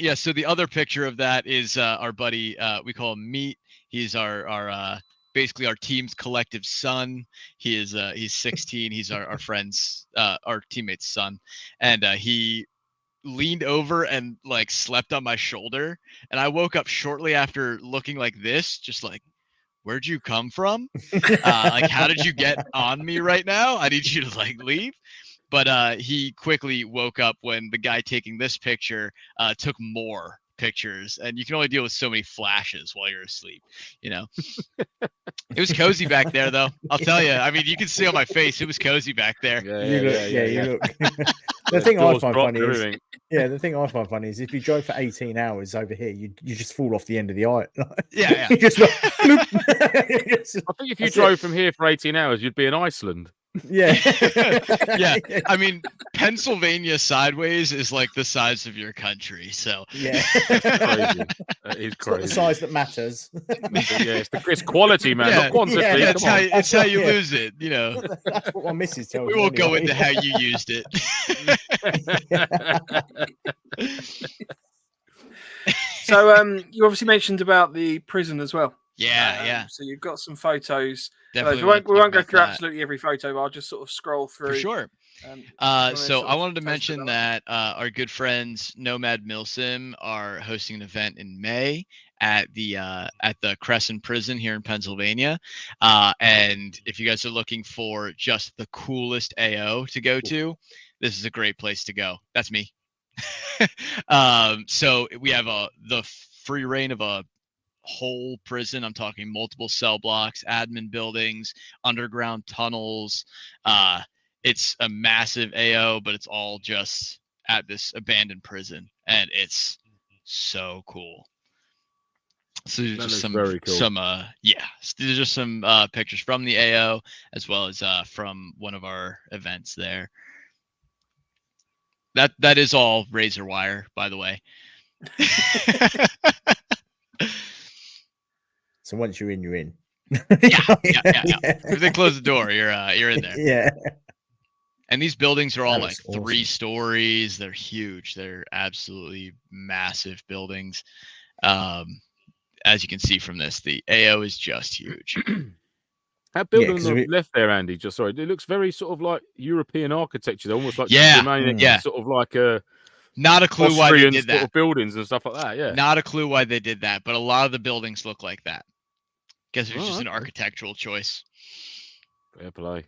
S4: yeah, so the other picture of that is our buddy, we call him Meat. He's our basically our team's collective son. He's 16. He's our friend's, our teammate's son. And he leaned over and like slept on my shoulder. And I woke up shortly after looking like this, just like, where'd you come from? Like, how did you get on me right now? I need you to like leave. But he quickly woke up when the guy taking this picture took more pictures, and you can only deal with so many flashes while you're asleep. It was cozy back there, though. I'll tell you. I mean, you can see on my face, it was cozy back there.
S1: You look. The thing I find funny is, the thing I find funny is if you drove for 18 hours over here, you just fall off the end of the eye.
S4: Yeah.
S1: You just like,
S3: I think if you drove from here for 18 hours, you'd be in Iceland.
S1: Yeah.
S4: I mean, Pennsylvania sideways is like the size of your country. So
S1: yeah,
S3: crazy. That is crazy.
S1: It's not the size that matters.
S3: It's quality, man, not quantity.
S4: Yeah, that's how you lose it.
S1: That's what my missus tells me.
S4: We won't go into how you used it.
S2: So you obviously mentioned about the prison as well.
S4: Yeah.
S2: So you've got some photos.
S4: Definitely
S2: we won't go through absolutely every photo, but I'll just sort of scroll through.
S4: For sure. So I wanted to mention that our good friends Nomad MilSim are hosting an event in May at the Crescent Prison here in Pennsylvania. And if you guys are looking for just the coolest AO to go to, this is a great place to go. That's me. So we have the free reign of a whole prison. I'm talking multiple cell blocks, admin buildings, underground tunnels. It's a massive AO, but it's all just at this abandoned prison, and it's so cool. So there's just some
S3: very cool.
S4: There's just some pictures from the AO as well as from one of our events there. That is all razor wire, by the way.
S1: So once you're in, you're in.
S4: Yeah. If they close the door, you're in there.
S1: Yeah.
S4: And these buildings are all like
S1: awesome.
S4: 3 stories. They're huge. They're absolutely massive buildings. As you can see from this, the AO is just huge.
S3: That building on the left there, Andy, it looks very sort of like European architecture. They're almost like sort of like a
S4: not a clue why they did that.
S3: Sort of buildings and stuff like that. Yeah,
S4: not a clue why they did that, but a lot of the buildings look like that. Guess it's just an architectural choice.
S3: Fair play.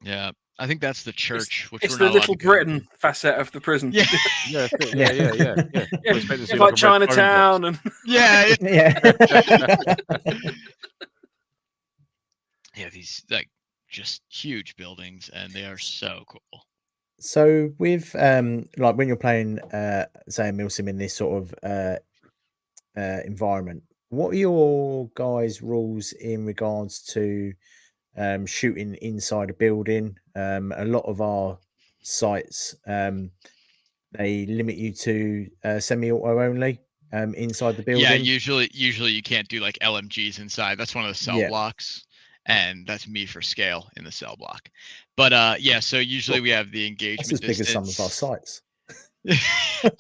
S4: Yeah, I think that's the church. Which
S2: It's
S4: we're
S2: the
S4: not allowed
S2: Little
S4: to go.
S2: Britain facet of the prison.
S4: Yeah,
S3: Yeah, yeah.
S2: Yeah,
S3: We expect to
S2: it's
S3: see
S2: like
S3: a red
S2: Chinatown and
S4: yeah,
S1: Yeah.
S4: These like just huge buildings, and they are so cool.
S1: So with like when you're playing say a MilSim in this sort of environment, what are your guys' rules in regards to shooting inside a building? A lot of our sites they limit you to semi-auto only inside the building.
S4: Yeah, usually you can't do like LMGs inside. That's one of the cell blocks, and that's me for scale in the cell block. But yeah, so usually we have the engagement
S1: That's as big
S4: distance.
S1: as some of our sites.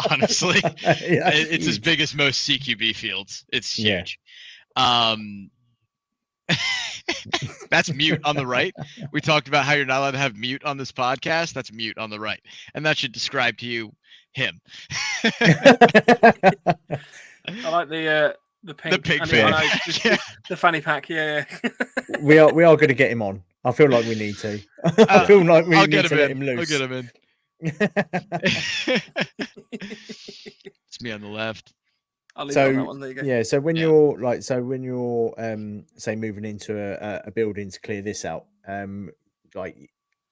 S4: Honestly,
S1: Yeah,
S4: it's as
S1: huge.
S4: big as most CQB fields. It's
S1: Yeah.
S4: huge. That's mute on the right. We talked about how you're not allowed to have mute on this podcast. That's mute on the right, and that should describe to you him.
S2: I like the pink,
S4: The pig
S2: and
S4: fan.
S2: I know, just the fanny pack. Yeah.
S1: we are going to get him on. I feel like we need to. I feel like we
S4: I'll
S1: need
S4: get
S1: to
S4: him
S1: let
S4: in.
S1: him loose.
S4: I'll get him in. It's me on the left.
S2: I'll leave it on that one. There you go.
S1: Yeah, so when you're say moving into a building to clear this out, like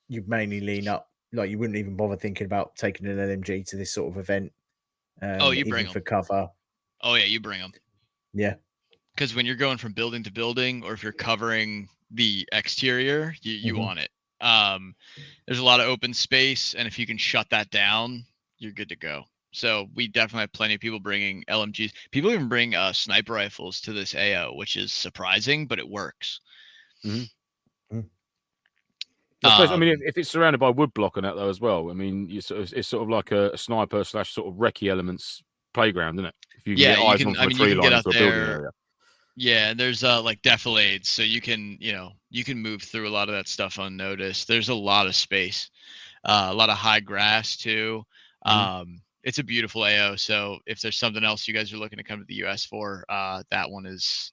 S1: you mainly lean up, like you wouldn't even bother thinking about taking an LMG to this sort of event.
S4: You bring them
S1: for cover.
S4: Oh yeah, you bring them.
S1: Yeah,
S4: because when you're going from building to building, or if you're covering the exterior, you want it. There's a lot of open space, and if you can shut that down, you're good to go. So we definitely have plenty of people bringing LMGs. People even bring sniper rifles to this AO, which is surprising, but it works.
S3: I suppose, I mean, if it's surrounded by wood block and that though as well, I mean, it's sort of like a sniper / sort of recce elements playground, isn't it? If you can get eyes on from a tree line to a building area.
S4: Yeah, there's like defilades, so you can move through a lot of that stuff unnoticed. There's a lot of space, a lot of high grass too. It's a beautiful AO. So if there's something else you guys are looking to come to the US for, that one is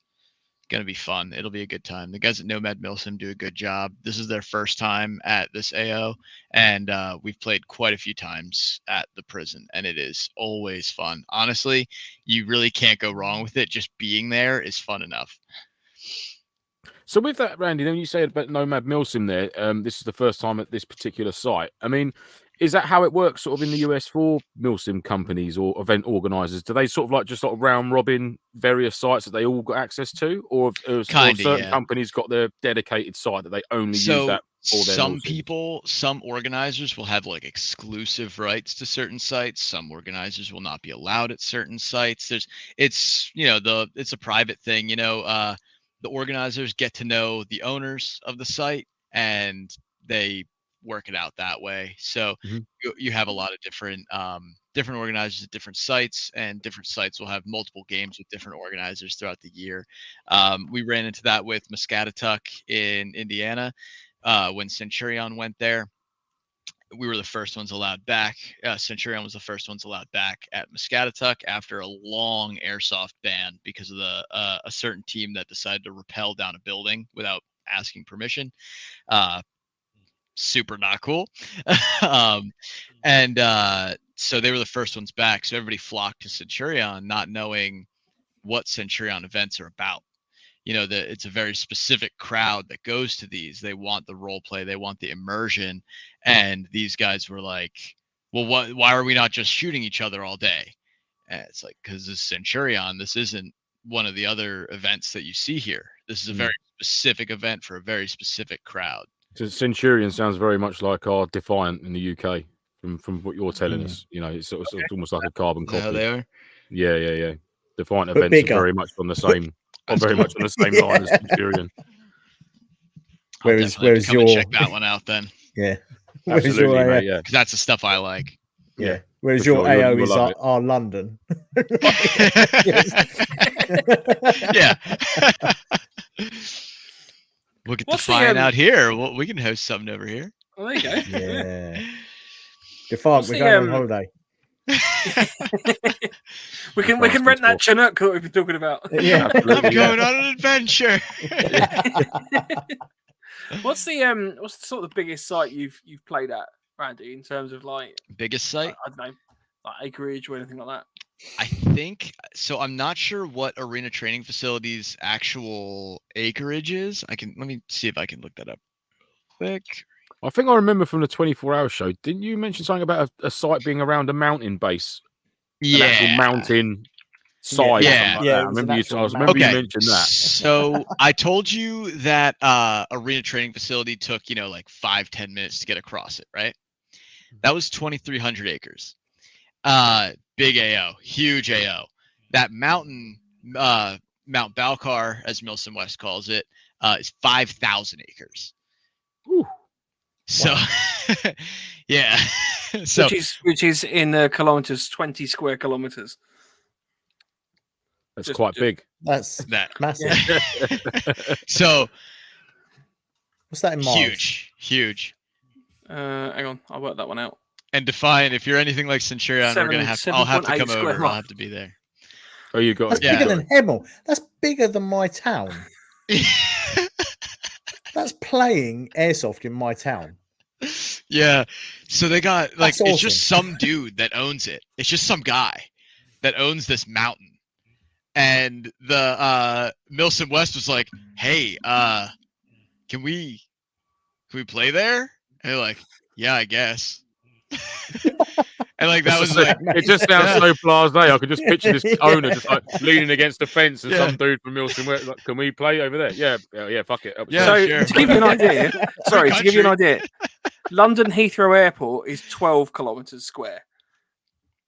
S4: gonna be fun. It'll be a good time. The guys at Nomad MilSim do a good job. This is their first time at this AO, and we've played quite a few times at the prison, and it is always fun. Honestly, you really can't go wrong with it. Just being there is fun enough.
S3: So with that, Randy, then you say about Nomad MilSim there, this is the first time at this particular site. I mean, is that how it works sort of in the US for MilSim companies or event organizers? Do they sort of like just sort of round robin various sites that they all got access to? Or have certain companies got their dedicated site that they only use that for their MilSims?
S4: Some organizers will have like exclusive rights to certain sites. Some organizers will not be allowed at certain sites. It's a private thing, the organizers get to know the owners of the site and they work it out that way. So you have a lot of different organizers at different sites, and different sites will have multiple games with different organizers throughout the year. We ran into that with Muscatatuck in Indiana when Centurion went there. We were the first ones allowed back. Centurion was the first ones allowed back at Muscatatuck after a long airsoft ban because of a certain team that decided to rappel down a building without asking permission. Super not cool. So they were the first ones back. So everybody flocked to Centurion, not knowing what Centurion events are about. It's a very specific crowd that goes to these. They want the role play, they want the immersion, and these guys were like, well, why are we not just shooting each other all day? And it's like, because this is Centurion, this isn't one of the other events that you see here. This is a very specific event for a very specific crowd.
S3: So Centurion sounds very much like our Defiant in the UK from what you're telling us. It's almost like a carbon copy.
S4: They are.
S3: Yeah. Defiant events are very much on the same line as Centurion.
S1: Whereas
S4: check that one out then.
S1: Yeah.
S3: Absolutely, mate, yeah.
S4: Because that's the stuff I like.
S1: Yeah. Whereas your AO is our London.
S4: Yeah. We'll get Defiant out here. We can host something over here.
S2: Oh, there you go.
S1: Yeah. Defiant, we're going on holiday.
S2: we can rent that Chinook that we've been talking about.
S1: Yeah,
S4: I'm going on an adventure.
S2: What's the sort of the biggest site you've played at, Randy, in terms of like
S4: Biggest site?
S2: I don't know, like acreage or anything like that?
S4: I think so. I'm not sure what Arena Training Facility's actual acreage is. Let me see if I can look that up quick.
S3: I think I remember from the 24-hour show. Didn't you mention something about a site being around a mountain base?
S4: Yeah,
S3: an actual mountain side.
S4: Yeah.
S3: Like I remember you mentioned that.
S4: So I told you that Arena Training Facility took like 5-10 minutes to get across it, right? That was 2,300 acres. Big AO, huge AO. That mountain, Mount Balcar, as MilSim West calls it, is 5,000 acres.
S3: Ooh.
S4: So, yeah. So
S2: which is in kilometers, 20 square kilometers.
S3: That's quite big.
S1: That's massive.
S4: So,
S1: what's that in miles?
S4: Huge.
S2: Hang on, I'll work that one out.
S4: And Defiant, if you're anything like Centurion, I'll have to come over. I'll have to be there.
S3: Oh, you got
S1: That's bigger than Hemel. That's bigger than my town. That's playing airsoft in my town.
S4: Yeah. So they got like
S1: awesome.
S4: It's just some dude that owns it. It's just some guy that owns this mountain. And the MilSim West was like, "Hey, can we play there?" And they're like, "Yeah, I guess." And like that was like,
S3: it just sounds so blasé. I could just picture this owner just like leaning against the fence and some dude from MilSim West like, "Can we play over there?" Yeah, fuck it.
S4: Yeah,
S2: so
S4: sure.
S2: to give you an idea, to give you an idea, London Heathrow Airport is 12 kilometers square.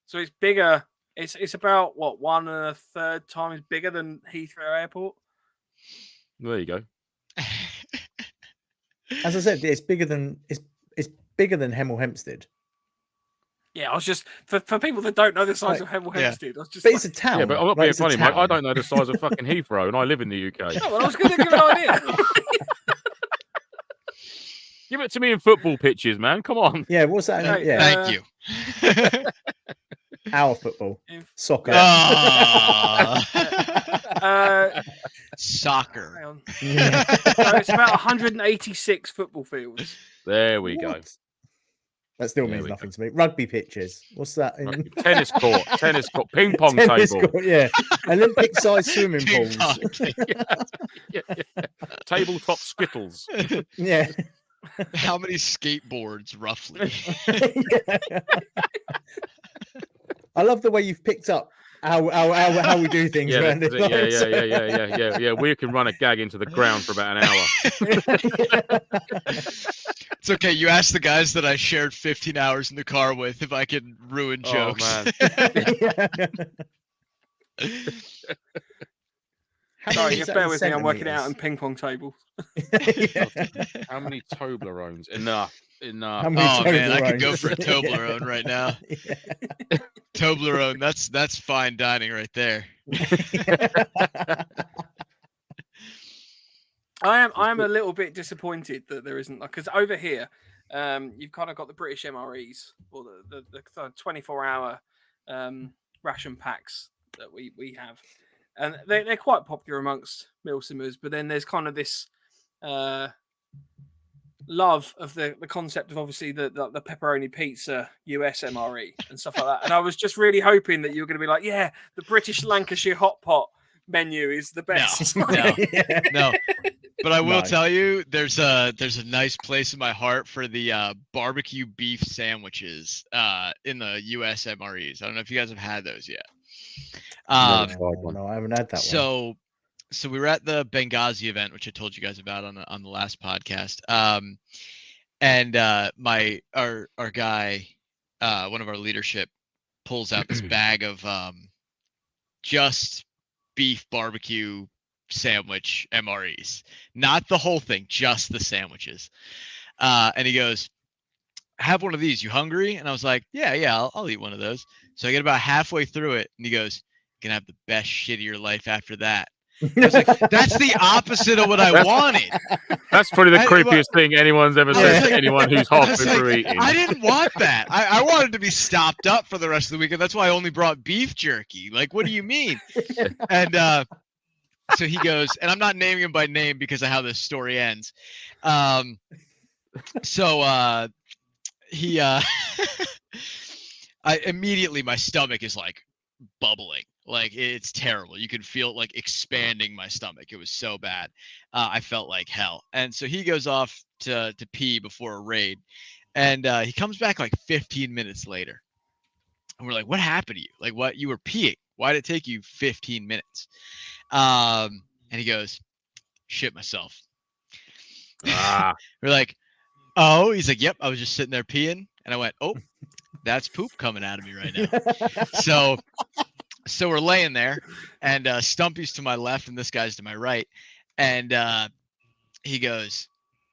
S2: So it's bigger. It's about what 1 1/3 times bigger than Heathrow Airport.
S3: There you go.
S1: As I said, it's bigger than Hemel Hempstead.
S2: Yeah, I was just for people that don't know the size of Hemel Hempstead. I was just
S1: but it's a town.
S3: Yeah, but I'm not being funny, mate. I don't know the size of fucking Heathrow, and I live in the UK.
S2: No, well, I was going to give an idea.
S3: Give it to me in football pitches, man. Come on.
S1: Yeah, what's that?
S4: Thank you.
S1: Our football, soccer.
S4: Soccer.
S2: Hang on. Yeah. So it's about 186 football fields.
S3: There we go.
S1: That still means nothing to me. Rugby pitches. What's that? In...
S3: Tennis court, ping pong table.
S1: Court, yeah. Olympic-sized swimming pools.
S3: Yeah. Tabletop skittles.
S1: Yeah.
S4: How many skateboards, roughly?
S1: I love the way you've picked up how we do things.
S3: Yeah, We can run a gag into the ground for about an hour.
S4: It's okay. You asked the guys that I shared 15 hours in the car with if I could ruin jokes.
S3: Oh, man.
S2: Sorry, just bear with me. I'm working out in ping pong tables.
S3: How many Toblerones? Enough.
S4: Oh man, I could go for a Toblerone right now. Toblerone, that's fine dining right there.
S2: I am a little bit disappointed that there isn't, because over here, you've kind of got the British MREs or the 24-hour ration packs that we have, and they're quite popular amongst MilSimmers. But then there's kind of this love of the concept of obviously the pepperoni pizza US MRE and stuff like that. And I was just really hoping that you were going to be like, yeah, the British Lancashire hot pot menu is the best.
S4: No. But I will tell you, there's a nice place in my heart for the barbecue beef sandwiches in the US MREs. I don't know if you guys have had those yet.
S1: No, I haven't had that one.
S4: So we were at the Benghazi event, which I told you guys about on the last podcast. And our guy, one of our leadership, pulls out this bag of just beef barbecue sandwich MREs, not the whole thing, just the sandwiches. And he goes, "Have one of these. You hungry?" And I was like, "Yeah, I'll eat one of those." So I get about halfway through it, and he goes, "You're gonna have the best shit of your life after that." I was like, that's the opposite of what I wanted.
S3: That's probably the creepiest thing anyone's ever said to anyone who's halfway through eating.
S4: I didn't want that. I wanted to be stopped up for the rest of the weekend. That's why I only brought beef jerky. Like, what do you mean? And So he goes, and I'm not naming him by name because of how this story ends. He I immediately, my stomach is like bubbling. Like it's terrible. You could feel it like expanding my stomach. It was so bad. I felt like hell. And so he goes off to pee before a raid, and he comes back like 15 minutes later. And we're like, "What happened to you? Like, what? You were peeing? Why did it take you 15 minutes?" And he goes, "Shit myself." We're like, "Oh," he's like, "Yep, I was just sitting there peeing," and I went, "Oh, that's poop coming out of me right now." So we're laying there, and Stumpy's to my left, and this guy's to my right, and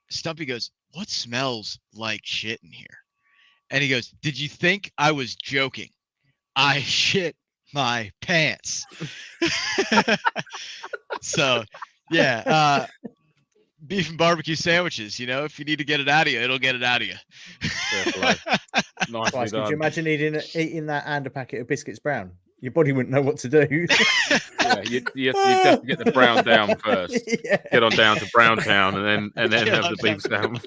S4: Stumpy goes, "What smells like shit in here?" And he goes, "Did you think I was joking? I shit my pants." So, yeah, beef and barbecue sandwiches. You know, if you need to get it out of you, it'll get it out of you.
S1: Christ, could you imagine eating that and a packet of biscuits brown? Your body wouldn't know what to do.
S3: Yeah, you have to get the brown down first. Yeah. Get on down to Brown Town, and then have the beef sandwich.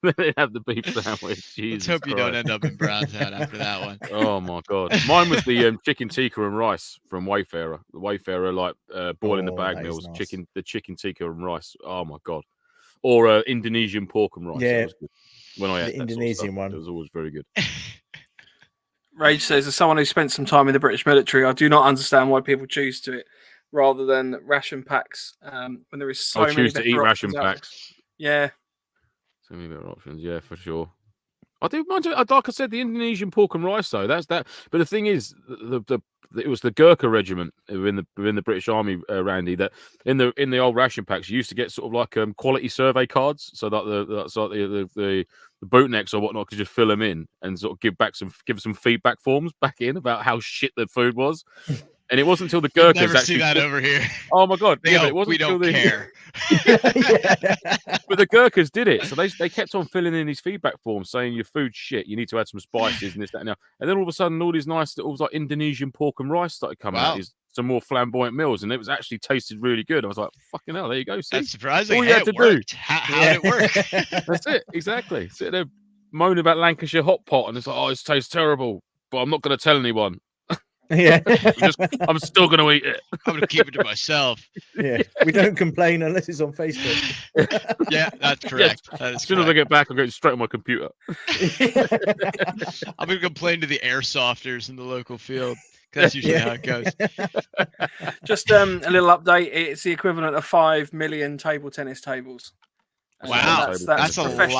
S3: Then have the beef sandwich. Jesus
S4: Let's hope
S3: Christ.
S4: you don't end up in Brown Town after that one.
S3: Oh my God, mine was the chicken tikka and rice from Wayfarer. The Wayfarer, like boiling the bag meals, nice. The chicken tikka and rice. Oh my God, or Indonesian pork and rice.
S1: Yeah,
S3: that was good. When I had
S1: the Indonesian one,
S3: it was always very good.
S2: Rage says, as someone who spent some time in the British military, I do not understand why people choose to it rather than ration packs when there is so many
S3: choose to eat ration packs.
S2: Yeah.
S3: So many better options, yeah, for sure. I do mind, like I said, the Indonesian pork and rice, though. That's that. But the thing is, it was the Gurkha regiment within the British Army, Randy. That in the old ration packs, you used to get sort of like quality survey cards, so that the bootnecks or whatnot could just fill them in and sort of give some feedback forms back in about how shit the food was. And it wasn't until the Gurkhas
S4: never
S3: actually
S4: see that over here.
S3: Oh my God!
S4: Yeah,
S3: it wasn't
S4: we don't care.
S3: But the Gurkhas did it, so they kept on filling in these feedback forms saying your food's shit. You need to add some spices and this, that, and that. And then all of a sudden, all these nice little like Indonesian pork and rice started coming out. Some more flamboyant meals, and it was actually tasted really good. I was like, "Fucking hell, there you go." See?
S4: That's surprising.
S3: All you had to do.
S4: How did it work?
S3: That's it, exactly. Sit there moaning about Lancashire hot pot, and it's like, "Oh, it tastes terrible," but I'm not going to tell anyone.
S1: Yeah,
S3: I'm still going to eat it.
S4: I'm going to keep it to myself.
S1: Yeah, we don't complain unless it's on Facebook.
S4: Yeah, that's correct.
S3: Yes. As soon as I get back, I'll go straight on my computer.
S4: I'm going to complain to the airsofters in the local field. That's usually how it goes.
S2: Just a little update. It's the equivalent of 5 million table tennis tables.
S4: Wow, that's a lot of ping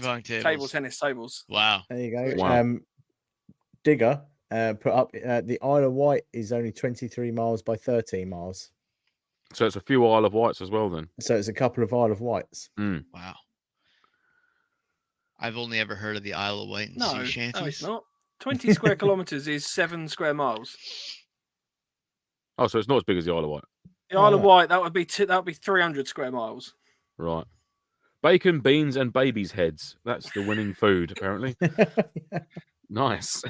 S4: pong tables.
S2: Table tennis tables.
S4: Wow.
S1: There you go.
S3: Wow.
S1: Digger put up the Isle of Wight is only 23 miles by 13 miles.
S3: So it's a few Isle of Wights as well, then.
S1: So it's a couple of Isle of Wights.
S4: Wow. I've only ever heard of the Isle of Wight and sea shanties.
S2: No, it's not. 20 square kilometers is 7 square miles.
S3: Oh, so it's not as big as the Isle of Wight.
S2: The Isle of Wight, that would be 300 square miles.
S3: Right. Bacon, beans, and babies' heads. That's the winning food, apparently. Nice.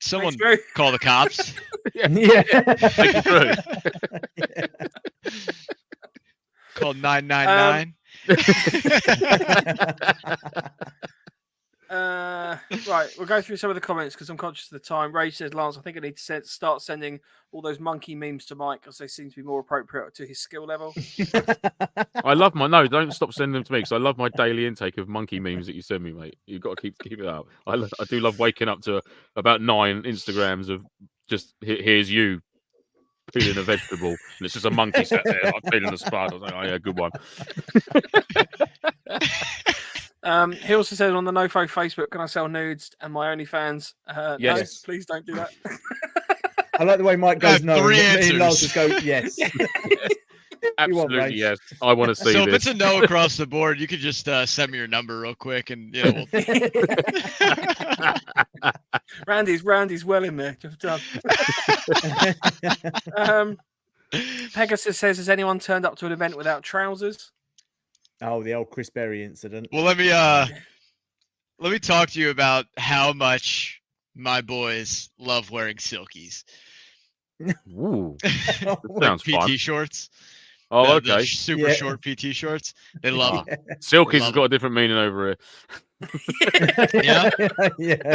S4: Someone call the cops.
S3: Yeah.
S4: Call 999.
S2: Right, we'll go through some of the comments because I'm conscious of the time. Ray says, Lance, I think I need to start sending all those monkey memes to Mike because they seem to be more appropriate to his skill level.
S3: I love don't stop sending them to me because I love my daily intake of monkey memes that you send me, mate. You've got to keep it up. I do love waking up to about 9 Instagrams of just here's you peeling a vegetable and it's just a monkey sat there like peeling a spud. I was like, oh yeah, good one.
S2: He also said on the NoFo Facebook, can I sell nudes and my OnlyFans?
S3: Yes.
S2: No, please don't do that.
S1: I like the way Mike goes no.
S4: Three answers.
S1: And Lars just go yes.
S3: Absolutely, yes. I want to see
S4: so
S3: this.
S4: If it's a no across the board, you could just send me your number real quick, and
S2: Randy's well in there. Pegasus says, has anyone turned up to an event without trousers?
S1: Oh, the old Chris Berry incident.
S4: Well, let me talk to you about how much my boys love wearing silkies.
S3: Ooh,
S4: Like
S3: sounds
S4: PT
S3: fun.
S4: shorts.
S3: Oh,
S4: The
S3: okay.
S4: super short PT shorts. They love them.
S3: Silkies has
S4: Love
S3: got a different meaning over here.
S4: Yeah.
S1: Yeah.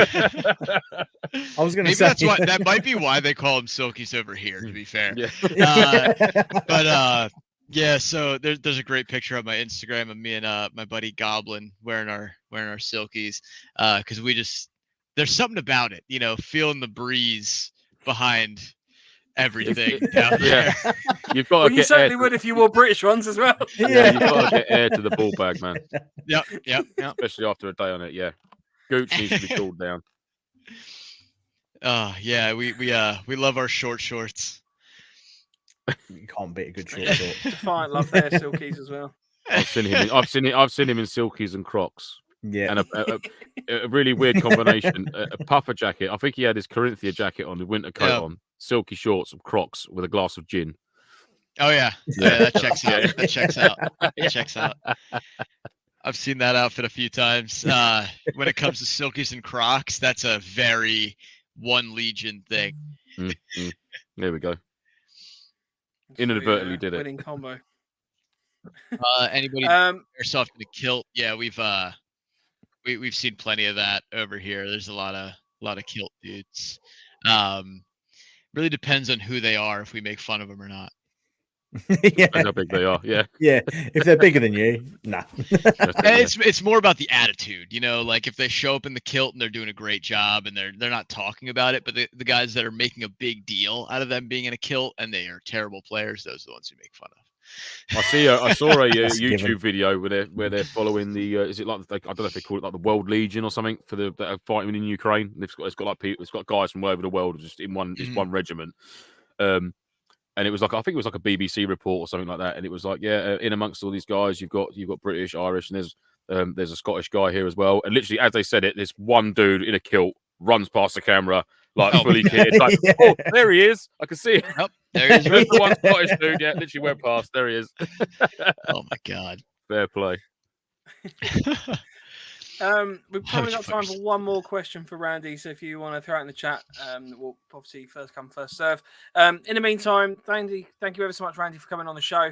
S1: I was going to
S4: Maybe
S1: say
S4: that might be why they call them Silkies over here. To be fair.
S3: Yeah.
S4: But yeah. So there's a great picture on my Instagram of me and my buddy Goblin wearing our Silkies. Because there's something about it, feeling the breeze behind everything down there.
S3: You've got to
S2: Well, you
S3: get
S2: certainly
S3: air
S2: would if you wore British ones as well.
S3: yeah, you've got to get air to the ball bag, man.
S4: Yep.
S3: Especially after a day on it. Yeah, Gooch needs to be cooled down.
S4: Yeah, we love our short shorts.
S1: You can't beat a good short short.
S2: Defant love their Silkies as well.
S3: I've seen him in Silkies and Crocs.
S1: Yeah.
S3: And a really weird combination. A puffer jacket. I think he had his Corinthia jacket on, the winter coat on, silky shorts and Crocs with a glass of gin.
S4: Oh yeah, that checks out. That checks out. That checks out. I've seen that outfit a few times. When it comes to Silkies and Crocs, that's a very One Legion thing.
S3: There we go. Inadvertently did it.
S2: Winning combo.
S4: Anybody airsoft in a kilt? Yeah, we've seen plenty of that over here. There's a lot of kilt dudes. Really depends on who they are if we make fun of them or not.
S1: Yeah.
S3: How big they are, yeah.
S1: Yeah. If they're bigger than you, nah.
S4: It's more about the attitude, like if they show up in the kilt and they're doing a great job and they're not talking about it, but the guys that are making a big deal out of them being in a kilt and they are terrible players, those are the ones who make fun of.
S3: I saw a YouTube video where they're following the is it like I don't know if they call it like the World Legion or something for that are fighting in Ukraine. It's got guys from all over the world just in one regiment. And it was like I think it was like a BBC report or something like that. And it was like in amongst all these guys you've got British, Irish, and there's a Scottish guy here as well. And literally as they said it, this one dude in a kilt runs past the camera like fully kitted. Like, oh, there he is! I can see it.
S4: Yep, there he is.
S3: There's the one Scottish dude. Yeah, literally went past. There he is.
S4: Oh my god!
S3: Fair play.
S2: We've probably got time for one more question for Randy. So if you want to throw it in the chat, we'll obviously first come, first serve. In the meantime, Randy, thank you ever so much, Randy, for coming on the show.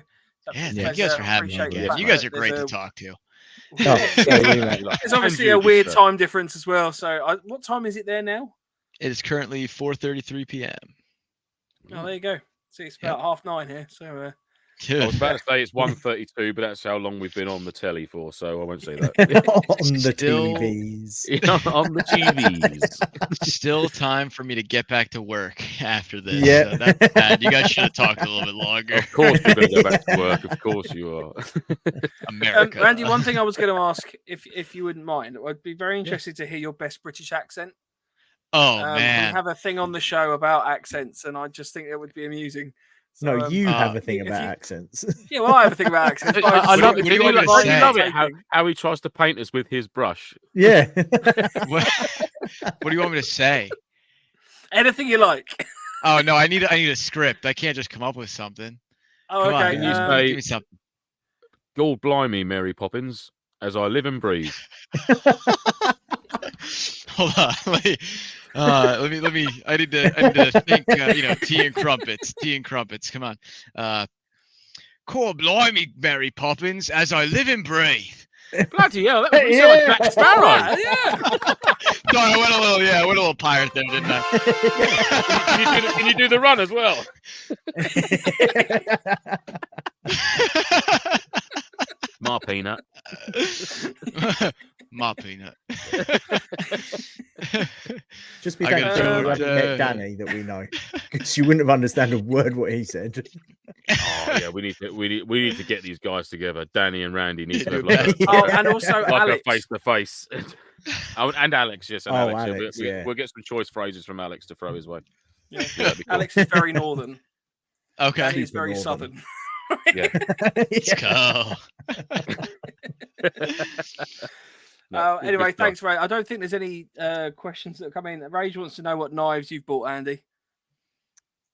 S4: Yeah, thank you guys for having me again. You guys are great to talk to.
S2: It's obviously a weird time difference as well. So what time is it there now?
S4: It is currently 4:33 p.m.
S2: Oh, there you go. See, it's about 9:30 here. So
S3: I was about to say it's 1:32, but that's how long we've been on the telly for, so I won't say that.
S1: On the TVs.
S3: On the TVs.
S4: Still time for me to get back to work after this.
S1: Yeah.
S4: So that's bad. You guys should have talked a little bit longer.
S3: Of course you're going to go back to work. Of course you are.
S4: America.
S2: Randy, one thing I was going to ask, if you wouldn't mind, I'd be very interested to hear your best British accent.
S4: Oh, man.
S2: We have a thing on the show about accents, and I just think it would be amusing. So,
S1: No, you have a thing about accents.
S2: Yeah, well, I have a thing about accents.
S3: I love it.
S4: What do you
S3: I love it how he tries to paint us with his brush.
S1: Yeah.
S4: What do you want me to say?
S2: Anything you like.
S4: Oh no, I need a script. I can't just come up with something.
S2: Oh,
S4: come
S2: okay.
S3: Can you say,
S4: give me something.
S3: "God blimey, Mary Poppins, as I live and breathe."
S4: Hold on. Let me. I need to think. Tea and crumpets. Come on. God blimey, Mary Poppins, as I live and breathe.
S3: Bloody hell! That was like Jack Sparrow.
S2: Yeah.
S4: Sorry, I went a little pirate there, didn't I?
S3: Can you do the run as well? My peanut.
S4: My peanut.
S1: Just be thankful you haven't met Danny that we know, because you wouldn't have understood a word what he said.
S3: Oh yeah, we need to get these guys together. Danny and Randy need to have
S2: and also
S3: like
S2: Alex.
S3: a face to face. And Alex, yes, and Alex.
S1: Alex,
S3: We'll get some choice phrases from Alex to throw his way.
S2: Yeah.
S3: Cool.
S2: Alex is very northern.
S4: Okay.
S2: He's very southern.
S3: Yeah.
S4: Let's go.
S2: Anyway, thanks, Ray. I don't think there's any questions that come in. Rage wants to know what knives you've bought, Andy.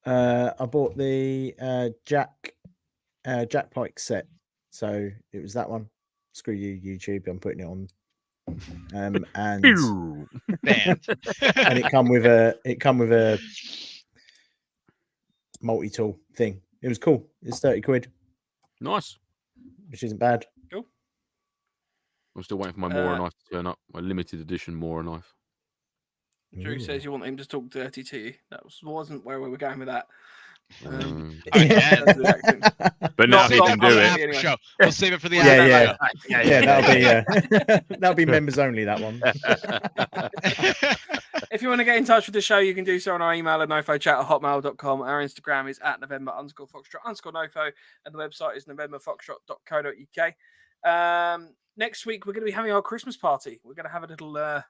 S1: I bought the Jack Pike set, so it was that one. Screw you, YouTube. I'm putting it on. And
S4: Banned.
S1: and it come with a multi-tool thing. It was cool. It's 30 quid,
S3: Nice.
S1: which isn't bad.
S3: I'm still waiting for my Mora knife to turn up. My limited edition Mora knife.
S2: Drew says you want him to talk dirty to you. That wasn't where we were going with that.
S3: But now he can do it.
S2: Anyway.
S4: Show. We'll save it for the
S1: That'll be members only. That one.
S2: If you want to get in touch with the show, you can do so on our email at nofochat@hotmail.com. Our Instagram is at November_Foxtrot_NoFo, and the website is novemberfoxtrot.co.uk. Next week, we're going to be having our Christmas party. We're going to have a little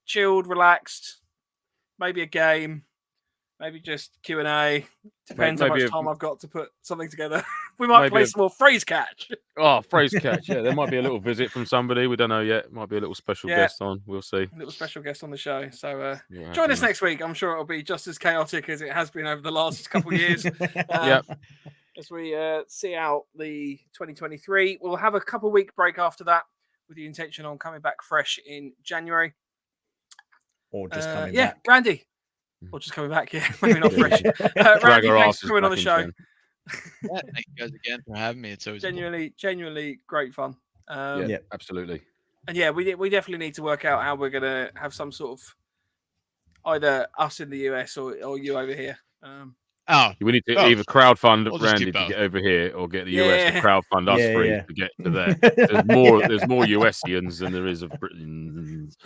S2: chilled, relaxed, maybe a game, maybe just Q&A. Depends how much time I've got to put something together. We might play some more phrase catch.
S3: Oh, phrase catch. Yeah, there might be a little visit from somebody. We don't know yet. Might be a little special guest on. We'll see.
S2: A little special guest on the show. So join us next week. I'm sure it'll be just as chaotic as it has been over the last couple of years. As we see out the 2023. We'll have a couple week break after that with the intention on coming back fresh in January.
S1: Or just coming back.
S2: Randy. Or just coming back, maybe not fresh. Randy, thanks for coming on the show.
S4: Thank you guys again for having me. It's always
S2: genuinely great fun.
S3: Absolutely.
S2: And we definitely need to work out how we're going to have some sort of either us in the US or you over here.
S3: We need to either crowdfund Randy to get over here or get the US to crowdfund us free to get to there. There's more USians than there is of Britons.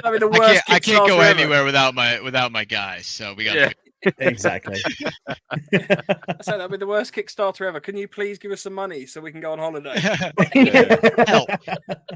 S2: I mean, the worst
S4: I can't go anywhere without my guys, so we got to
S1: Exactly.
S2: So that'd be the worst Kickstarter ever. Can you please give us some money so we can go on holiday?
S4: Help.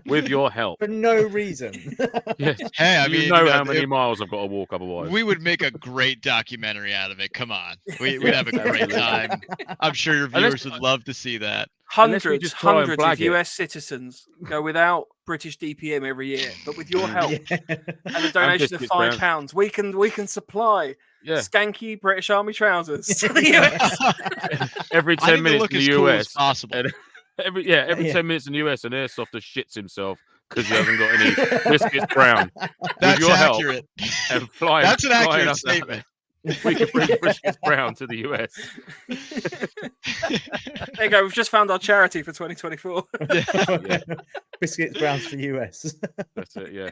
S3: With your help.
S1: For no reason.
S3: Yes.
S4: Hey, I mean,
S3: how many miles I've got to walk otherwise.
S4: We would make a great documentary out of it. Come on. We'd have a great time. I'm sure your viewers would love to see that.
S2: Hundreds of US citizens go without British DPM every year, but with your help and a donation of £5, we can supply skanky British Army trousers to the US.
S3: Every 10 minutes in the US,
S4: possible.
S3: Every 10 minutes in the US, an airsoft shits himself because he hasn't got any biscuits brown.
S4: That's
S3: with your
S4: accurate.
S3: Help and flying.
S4: That's an accurate statement.
S3: We can bring biscuits brown to the US.
S2: There you go. We've just found our charity for 2024.
S1: Biscuits browns for US.
S3: That's it. Yeah.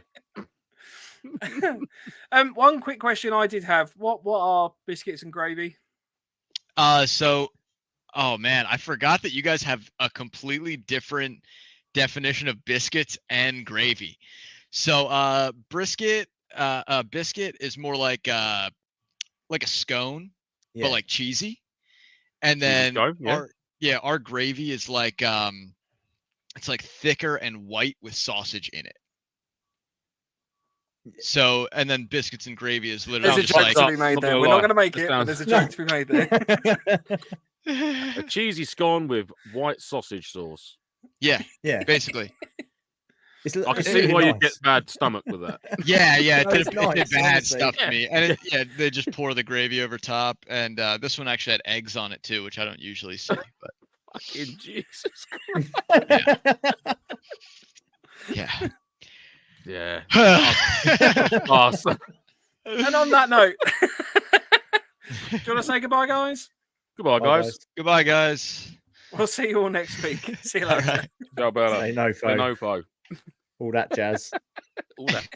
S2: One quick question I did have: what are biscuits and gravy?
S4: Oh man, I forgot that you guys have a completely different definition of biscuits and gravy. So biscuit is more like a scone, but like cheesy. And then our gravy is like it's like thicker and white with sausage in it. So, and then biscuits and gravy is literally
S2: there's a joke to be made there. We're not going to make it, but there's a joke to be made there.
S3: A cheesy scone with white sausage sauce.
S4: Yeah, basically.
S3: I can see why you get bad stomach with that.
S4: Yeah, it did bad stuff to me. And they just pour the gravy over top. And this one actually had eggs on it too, which I don't usually see. But
S3: fucking Jesus Christ.
S4: Yeah.
S3: Yeah. Awesome.
S2: And on that note, do you want to say goodbye, guys?
S3: Goodbye, guys.
S4: Goodbye, guys.
S2: We'll see you all next week. See you later.
S1: Say NoFo.
S3: Say NoFo.
S1: All that jazz.
S3: All that.